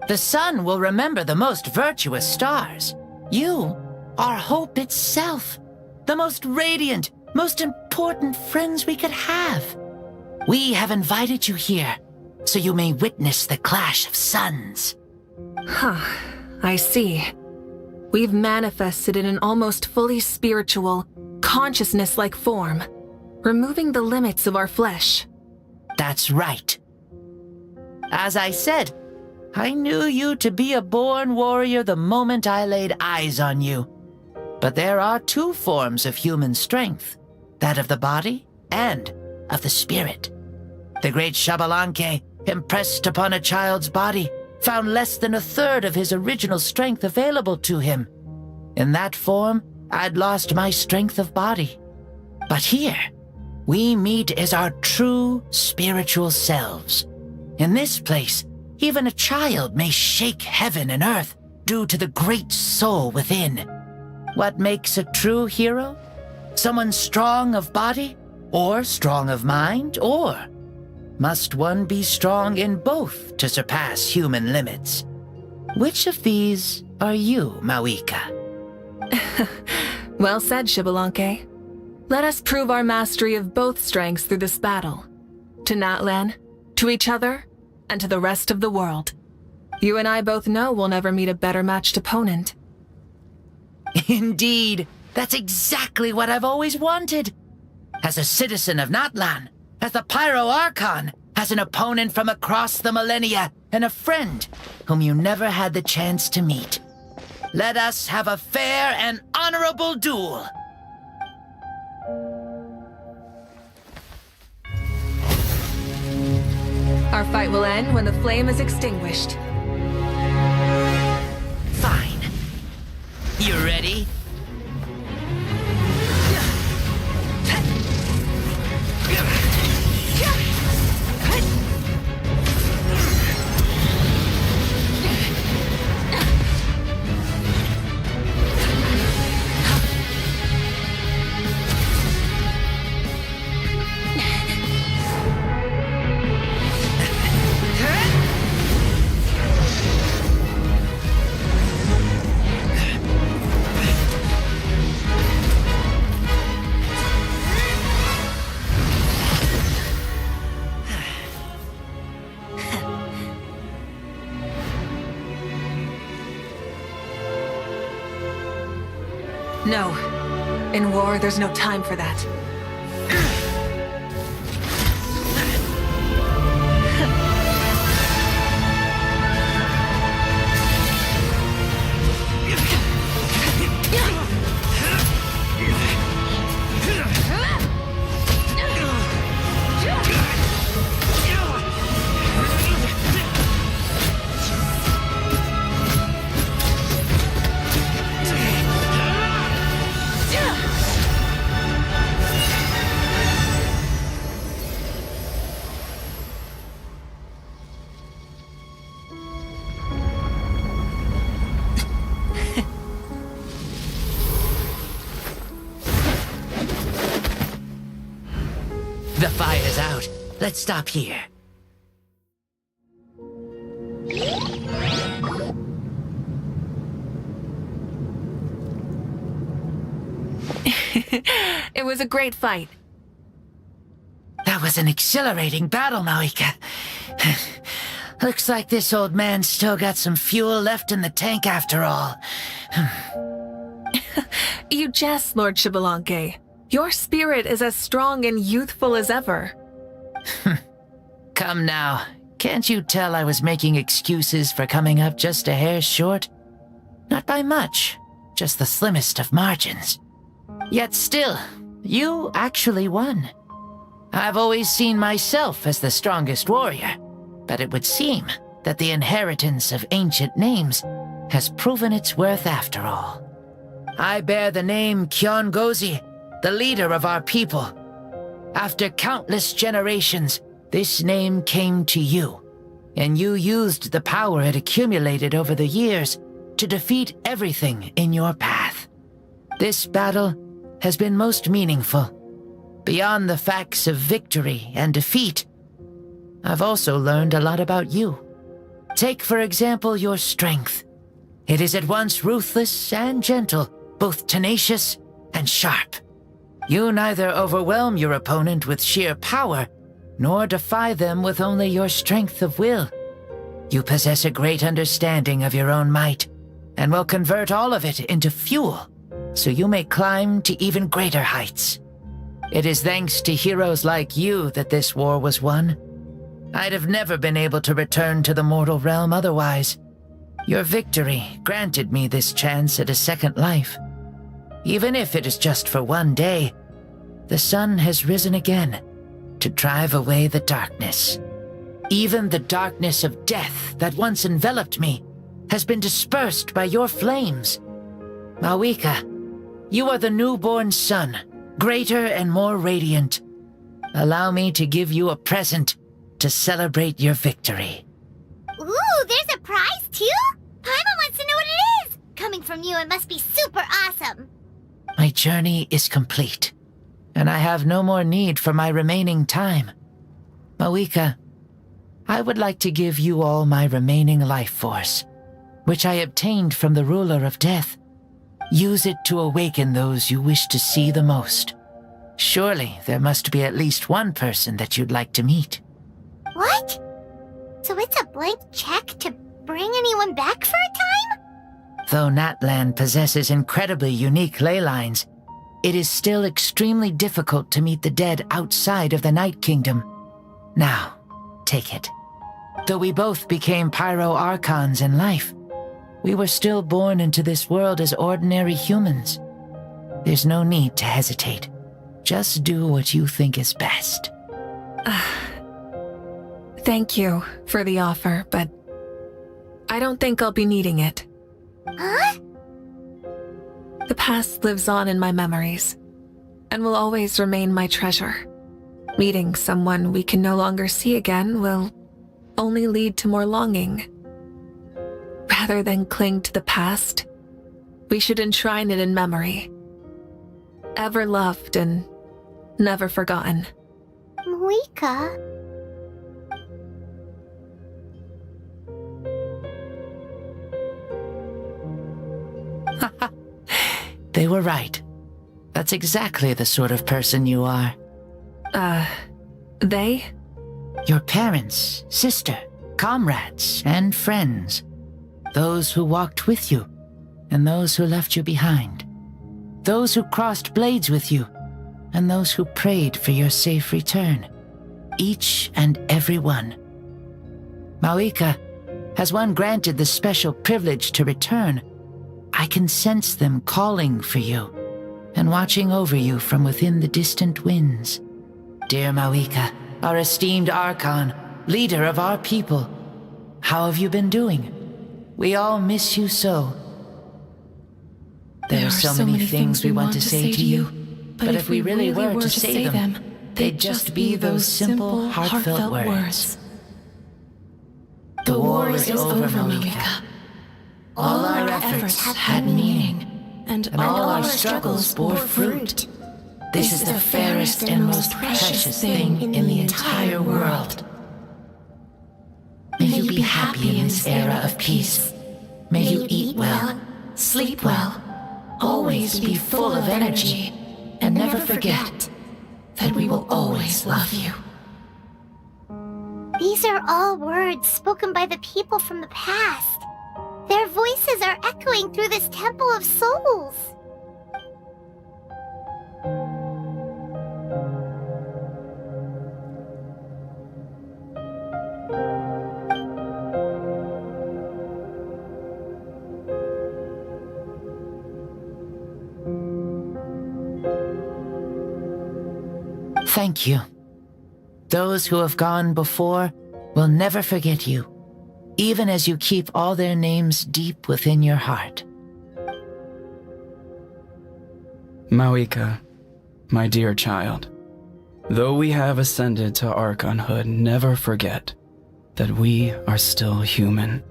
The sun will remember the most virtuous stars. You are hope itself, the most radiant, most important friends we could have. We have invited you here, so you may witness the clash of suns. Huh, I see. We've manifested in an almost fully spiritual, consciousness-like form, removing the limits of our flesh. That's right. As I said, I knew you to be a born warrior the moment I laid eyes on you. But there are two forms of human strength, that of the body and of the spirit. The great Xbalanque, impressed upon a child's body, found less than a third of his original strength available to him. In that form, I'd lost my strength of body. But here, we meet as our true spiritual selves. In this place, even a child may shake heaven and earth due to the great soul within. What makes a true hero? Someone strong of body, or strong of mind, or must one be strong in both to surpass human limits? Which of these are you, Mavuika? Well said, Xbalanque. Let us prove our mastery of both strengths through this battle. To Natlan, to each other, and to the rest of the world. You and I both know we'll never meet a better matched opponent. Indeed, that's exactly what I've always wanted. As a citizen of Natlan, as the Pyro Archon, as an opponent from across the millennia, and a friend whom you never had the chance to meet. Let us have a fair and honorable duel. Our fight will end when the flame is extinguished. Fine. You ready? No. In war, there's no time for that. The fire's out. Let's stop here. It was a great fight. That was an exhilarating battle, Mavuika. Looks like this old man's still got some fuel left in the tank after all. You jest, Lord Xbalanque. Your spirit is as strong and youthful as ever. Come now. Can't you tell I was making excuses for coming up just a hair short? Not by much, just the slimmest of margins. Yet still, you actually won. I've always seen myself as the strongest warrior, but it would seem that the inheritance of ancient names has proven its worth after all. I bear the name Kiongozi, the leader of our people. After countless generations, this name came to you, and you used the power it accumulated over the years to defeat everything in your path. This battle has been most meaningful. Beyond the facts of victory and defeat, I've also learned a lot about you. Take, for example, your strength. It is at once ruthless and gentle, both tenacious and sharp. You neither overwhelm your opponent with sheer power, nor defy them with only your strength of will. You possess a great understanding of your own might, and will convert all of it into fuel, so you may climb to even greater heights. It is thanks to heroes like you that this war was won. I'd have never been able to return to the mortal realm otherwise. Your victory granted me this chance at a second life. Even if it is just for one day, the sun has risen again to drive away the darkness. Even the darkness of death that once enveloped me has been dispersed by your flames. Mavuika, you are the newborn sun, greater and more radiant. Allow me to give you a present to celebrate your victory. Ooh, there's a prize too? Paimon wants to know what it is! Coming from you, it must be super awesome. My journey is complete, and I have no more need for my remaining time. Mavuika, I would like to give you all my remaining life force, which I obtained from the ruler of death. Use it to awaken those you wish to see the most. Surely there must be at least one person that you'd like to meet. What? So it's a blank check to bring anyone back for a time? Though Natlan possesses incredibly unique ley lines, it is still extremely difficult to meet the dead outside of the Night Kingdom. Now, take it. Though we both became Pyro-Archons in life, we were still born into this world as ordinary humans. There's no need to hesitate. Just do what you think is best. Thank you for the offer, but I don't think I'll be needing it. Huh? The past lives on in my memories, and will always remain my treasure. Meeting someone we can no longer see again will only lead to more longing. Rather than cling to the past, we should enshrine it in memory. Ever loved and never forgotten. Mavuika? They were right. That's exactly the sort of person you are. They? Your parents, sister, comrades, and friends. Those who walked with you, and those who left you behind. Those who crossed blades with you, and those who prayed for your safe return. Each and every one. Mavuika, has one granted the special privilege to return, I can sense them calling for you, and watching over you from within the distant winds. Dear Mavuika, our esteemed Archon, leader of our people, how have you been doing? We all miss you so. There are so many things we want to say to you, but if we really were to say them, they'd just be those simple, heartfelt words. The war is over, Mavuika. All our efforts had meaning, and all our struggles bore fruit. This is the fairest and most precious thing in the entire world. May you be happy in this era of peace. May you eat well, sleep well, always be full of energy, never forget that we will always love you. These are all words spoken by the people from the past. Their voices are echoing through this Temple of Souls. Thank you. Those who have gone before will never forget you, even as you keep all their names deep within your heart. Mavuika, my dear child, though we have ascended to Archonhood, never forget that we are still human.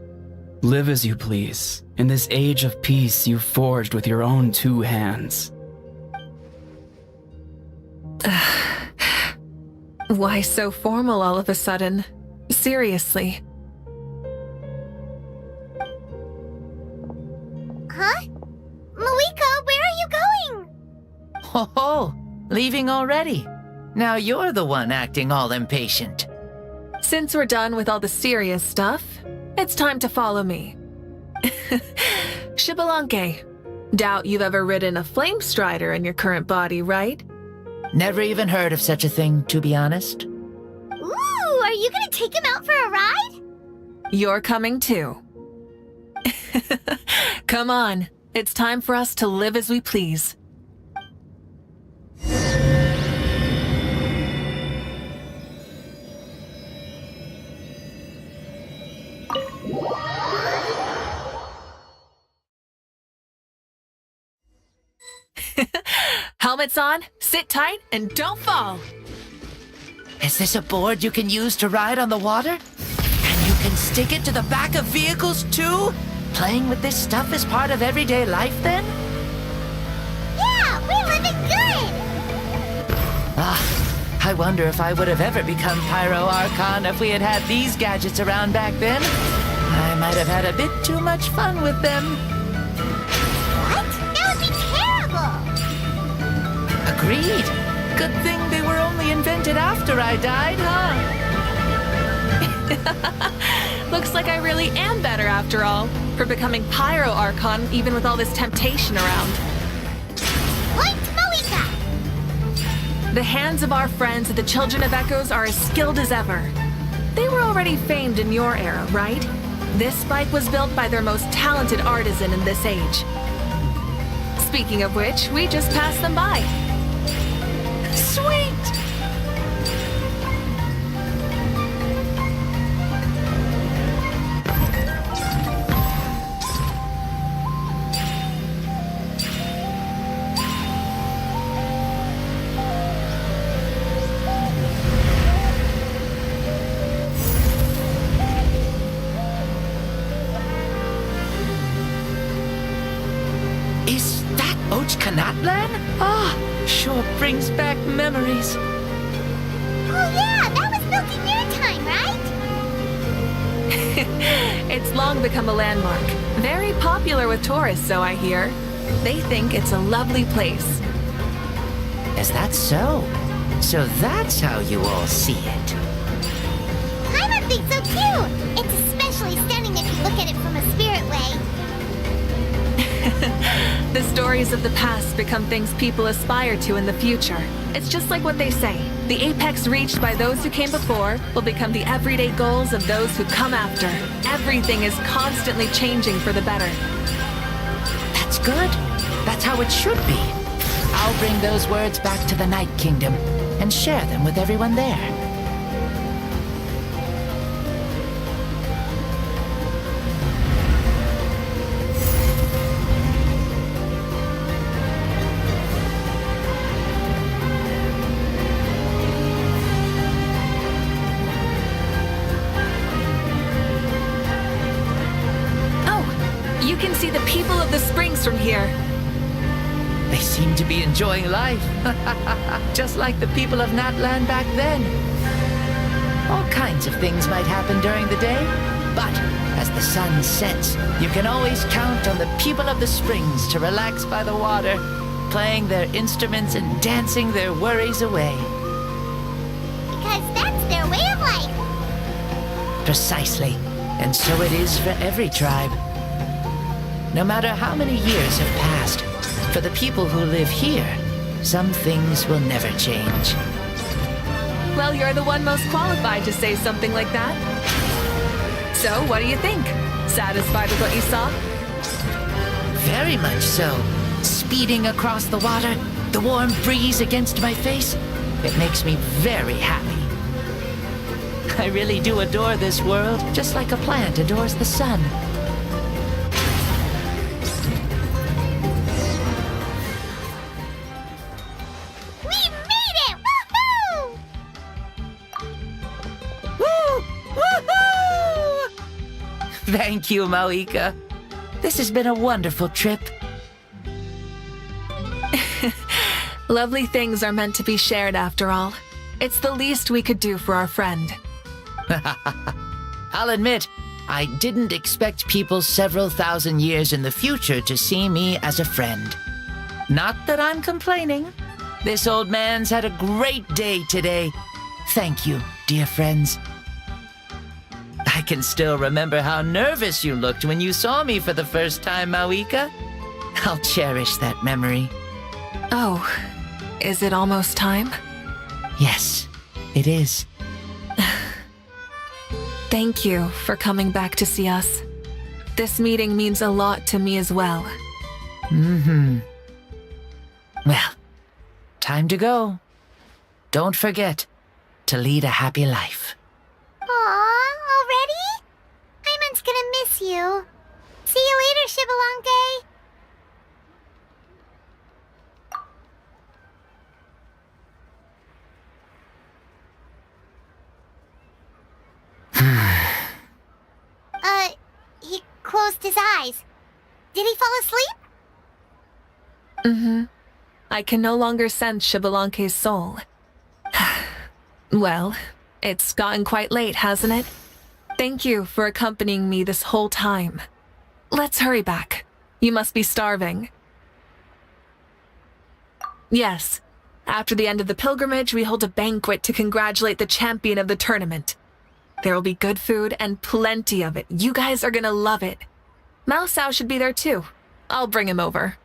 Live as you please, in this age of peace you forged with your own 2 hands. Why so formal all of a sudden? Seriously. Huh? Mavuika, where are you going? Ho ho! Leaving already? Now you're the one acting all impatient. Since we're done with all the serious stuff, it's time to follow me. Xbalanque. Doubt you've ever ridden a flame strider in your current body, right? Never even heard of such a thing, to be honest. Ooh, are you gonna take him out for a ride? You're coming too. Come on, it's time for us to live as we please. Helmets on, sit tight, and don't fall. Is this a board you can use to ride on the water? And you can stick it to the back of vehicles too? Playing with this stuff is part of everyday life then? Yeah, we're living good! I wonder if I would have ever become Pyro Archon if we had had these gadgets around back then. I might have had a bit too much fun with them. What? That would be terrible! Agreed. Good thing they were only invented after I died, huh? Looks like I really am better after all, for becoming Pyro Archon even with all this temptation around. Point Mavuika! The hands of our friends at the Children of Echoes are as skilled as ever. They were already famed in your era, right? This bike was built by their most talented artisan in this age. Speaking of which, we just passed them by. Sweet! Is that Ochkanatlan? Sure brings back memories. Oh yeah, that was built in your time, right? It's long become a landmark. Very popular with tourists, so I hear. They think it's a lovely place. Is that so? So that's how you all see it. Paimon thinks so too! It's especially stunning if you look at it from a spirit way. The stories of the past become things people aspire to in the future. It's just like what they say. The apex reached by those who came before will become the everyday goals of those who come after. Everything is constantly changing for the better. That's good. That's how it should be. I'll bring those words back to the Night Kingdom and share them with everyone there. You can see the people of the springs from here. They seem to be enjoying life. Just like the people of Natlan back then. All kinds of things might happen during the day, but as the sun sets, you can always count on the people of the springs to relax by the water, playing their instruments and dancing their worries away. Because that's their way of life. Precisely. And so it is for every tribe. No matter how many years have passed, for the people who live here, some things will never change. Well, you're the one most qualified to say something like that. So, what do you think? Satisfied with what you saw? Very much so. Speeding across the water, the warm breeze against my face, it makes me very happy. I really do adore this world, just like a plant adores the sun. We made it! Woohoo! Woo! Woohoo! Thank you, Mavuika. This has been a wonderful trip. Lovely things are meant to be shared after all. It's the least we could do for our friend. I'll admit, I didn't expect people several thousand years in the future to see me as a friend. Not that I'm complaining. This old man's had a great day today. Thank you, dear friends. I can still remember how nervous you looked when you saw me for the first time, Mavuika. I'll cherish that memory. Oh, is it almost time? Yes, it is. Thank you for coming back to see us. This meeting means a lot to me as well. Well, time to go. Don't forget to lead a happy life. Aw, already? Paimon's gonna miss you. See you later, Shibalonke. He closed his eyes. Did he fall asleep? I can no longer sense Shibalonke's soul. Well, it's gotten quite late, hasn't it? Thank you for accompanying me this whole time. Let's hurry back. You must be starving. Yes. After the end of the pilgrimage, we hold a banquet to congratulate the champion of the tournament. There will be good food and plenty of it. You guys are gonna love it. Mao Sao should be there too. I'll bring him over.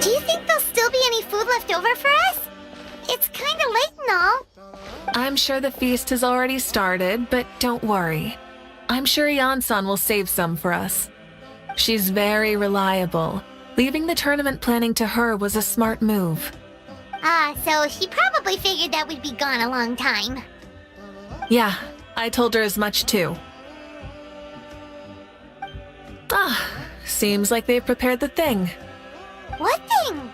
Do you think there'll still be any food left over for us? It's kinda late and all. I'm sure the feast has already started, but don't worry. I'm sure Yansan will save some for us. She's very reliable. Leaving the tournament planning to her was a smart move. So she probably figured that we'd be gone a long time. Yeah, I told her as much too. Seems like they've prepared the thing. What thing?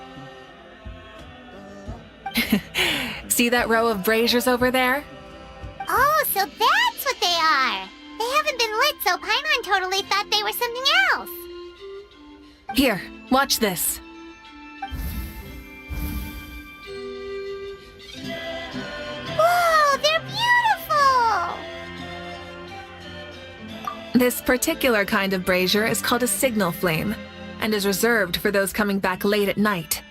See that row of braziers over there? Oh, so that's what they are. They haven't been lit, so Paimon totally thought they were something else. Here, watch this. Whoa, they're beautiful! This particular kind of brazier is called a signal flame, and is reserved for those coming back late at night.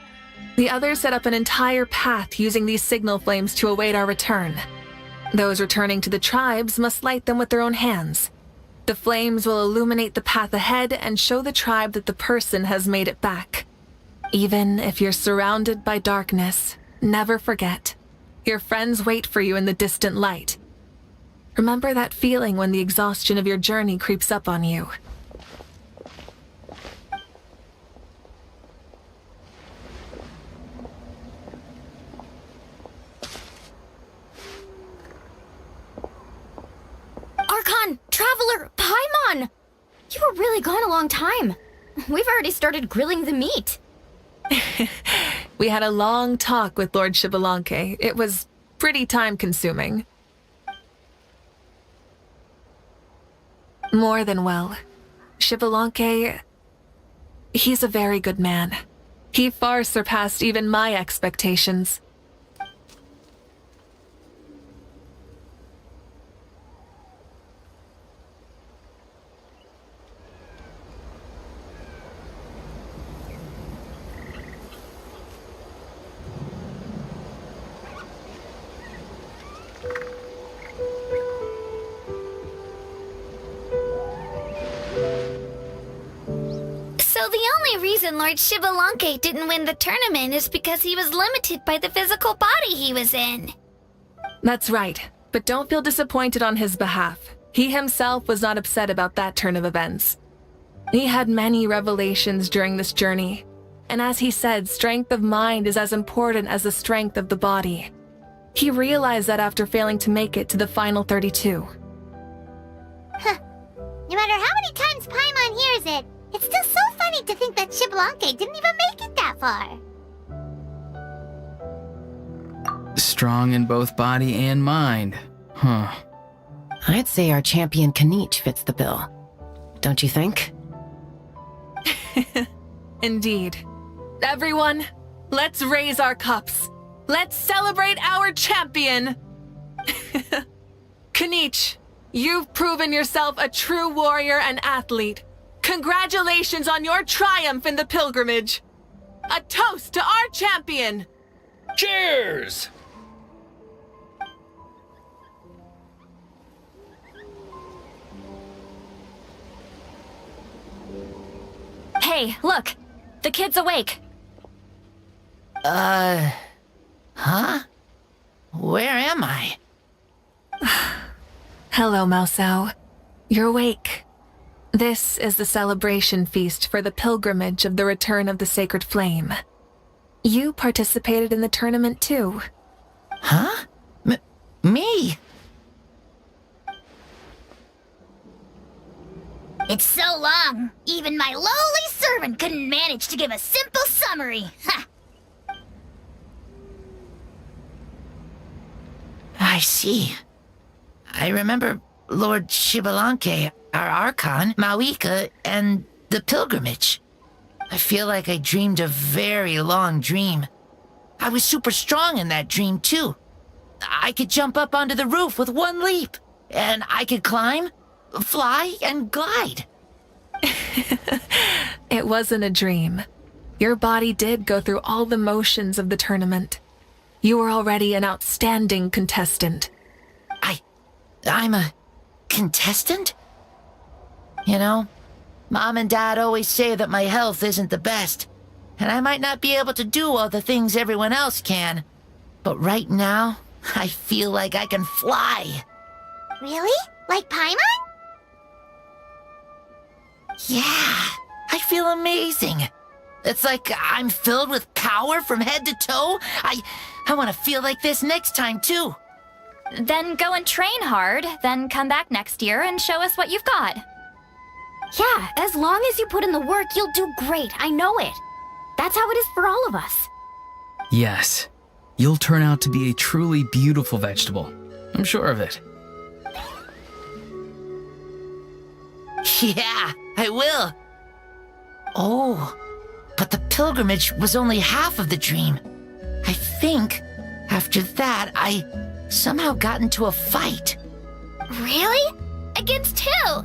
The others set up an entire path using these signal flames to await our return. Those returning to the tribes must light them with their own hands. The flames will illuminate the path ahead and show the tribe that the person has made it back. Even if you're surrounded by darkness, never forget. Your friends wait for you in the distant light. Remember that feeling when the exhaustion of your journey creeps up on you. Archon! Traveler! Paimon! You were really gone a long time. We've already started grilling the meat. We had a long talk with Lord Shibalonke. It was pretty time-consuming. More than well. Shibalonke, He's a very good man. He far surpassed even my expectations. So the only reason Lord Shibalanke didn't win the tournament is because he was limited by the physical body he was in. That's right, but don't feel disappointed on his behalf. He himself was not upset about that turn of events. He had many revelations during this journey, and as he said, strength of mind is as important as the strength of the body. He realized that after failing to make it to the final 32. Huh. No matter how many times Paimon hears it, it's still so funny to think that Shibalanke didn't even make it that far. Strong in both body and mind. Huh. I'd say our champion Kanich fits the bill. Don't you think? Indeed. Everyone, let's raise our cups. Let's celebrate our champion! Kanich, you've proven yourself a true warrior and athlete. Congratulations on your triumph in the pilgrimage. A toast to our champion! Cheers! Hey, look! The kid's awake. Huh? Where am I? Hello, Mausao. You're awake. This is the celebration feast for the pilgrimage of the return of the sacred flame. You participated in the tournament too. Huh? Me? It's so long, even my lowly servant couldn't manage to give a simple summary. Ha! I see. I remember Lord Shibalanke, our Archon, Mavuika, and the pilgrimage. I feel like I dreamed a very long dream. I was super strong in that dream, too. I could jump up onto the roof with one leap, and I could climb, fly, and glide. It wasn't a dream. Your body did go through all the motions of the tournament. You were already an outstanding contestant. I'm a contestant? You know, Mom and Dad always say that my health isn't the best, and I might not be able to do all the things everyone else can. But right now, I feel like I can fly. Really? Like Paimon? Yeah, I feel amazing. It's like I'm filled with power from head to toe. I want to feel like this next time, too. Then go and train hard, then come back next year and show us what you've got. Yeah, as long as you put in the work, you'll do great. I know it. That's how it is for all of us. Yes. You'll turn out to be a truly beautiful vegetable. I'm sure of it. Yeah, I will. Oh, but the pilgrimage was only half of the dream. I think after that, I somehow got into a fight. Really? Against who?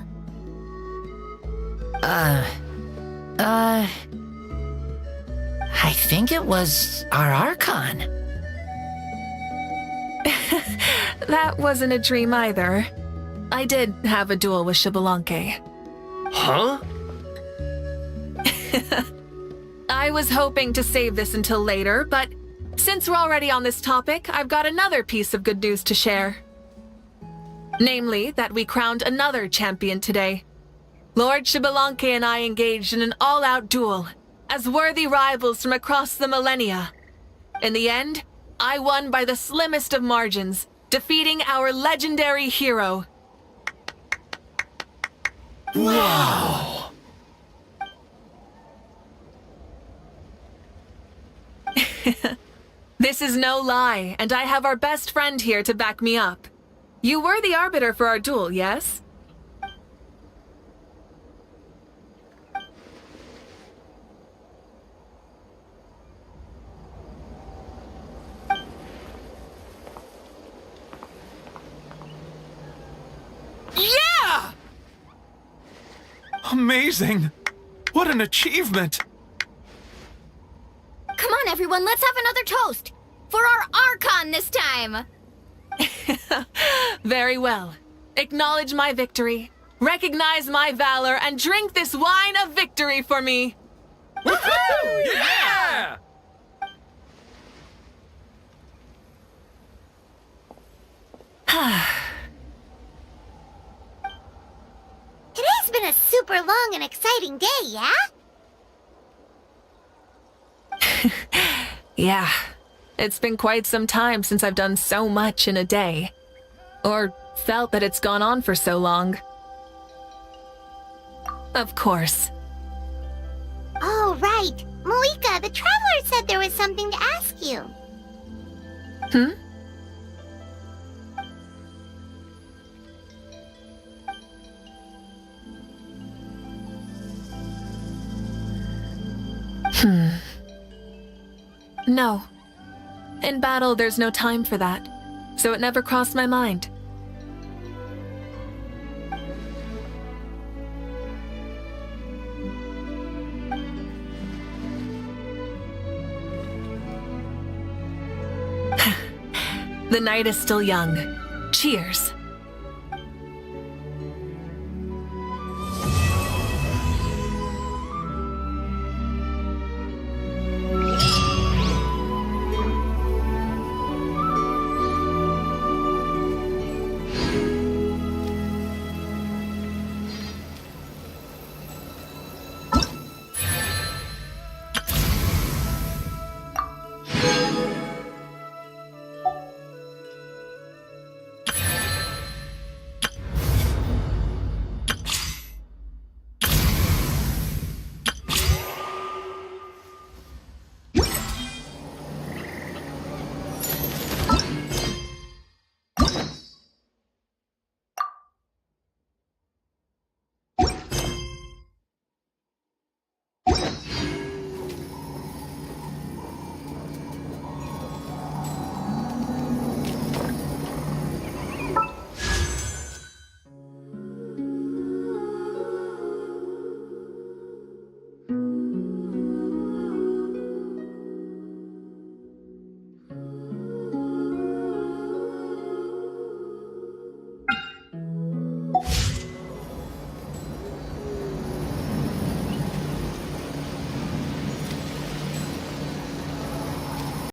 I think it was our Archon. That wasn't a dream either. I did have a duel with Shibalanke. Huh? I was hoping to save this until later, but since we're already on this topic, I've got another piece of good news to share. Namely, that we crowned another champion today. Lord Shibalanke and I engaged in an all-out duel, as worthy rivals from across the millennia. In the end, I won by the slimmest of margins, defeating our legendary hero. Wow! This is no lie, and I have our best friend here to back me up. You were the arbiter for our duel, yes? Amazing! What an achievement! Come on, everyone, let's have another toast! For our Archon this time! Very well. Acknowledge my victory, recognize my valor, and drink this wine of victory for me. Woohoo! Yeah! Today's been a super long and exciting day, yeah? Yeah, it's been quite some time since I've done so much in a day. Or felt that it's gone on for so long. Of course. Oh, right. Mavuika, the Traveler said there was something to ask you. Hmm? No. In battle, there's no time for that, so it never crossed my mind. The night is still young. Cheers.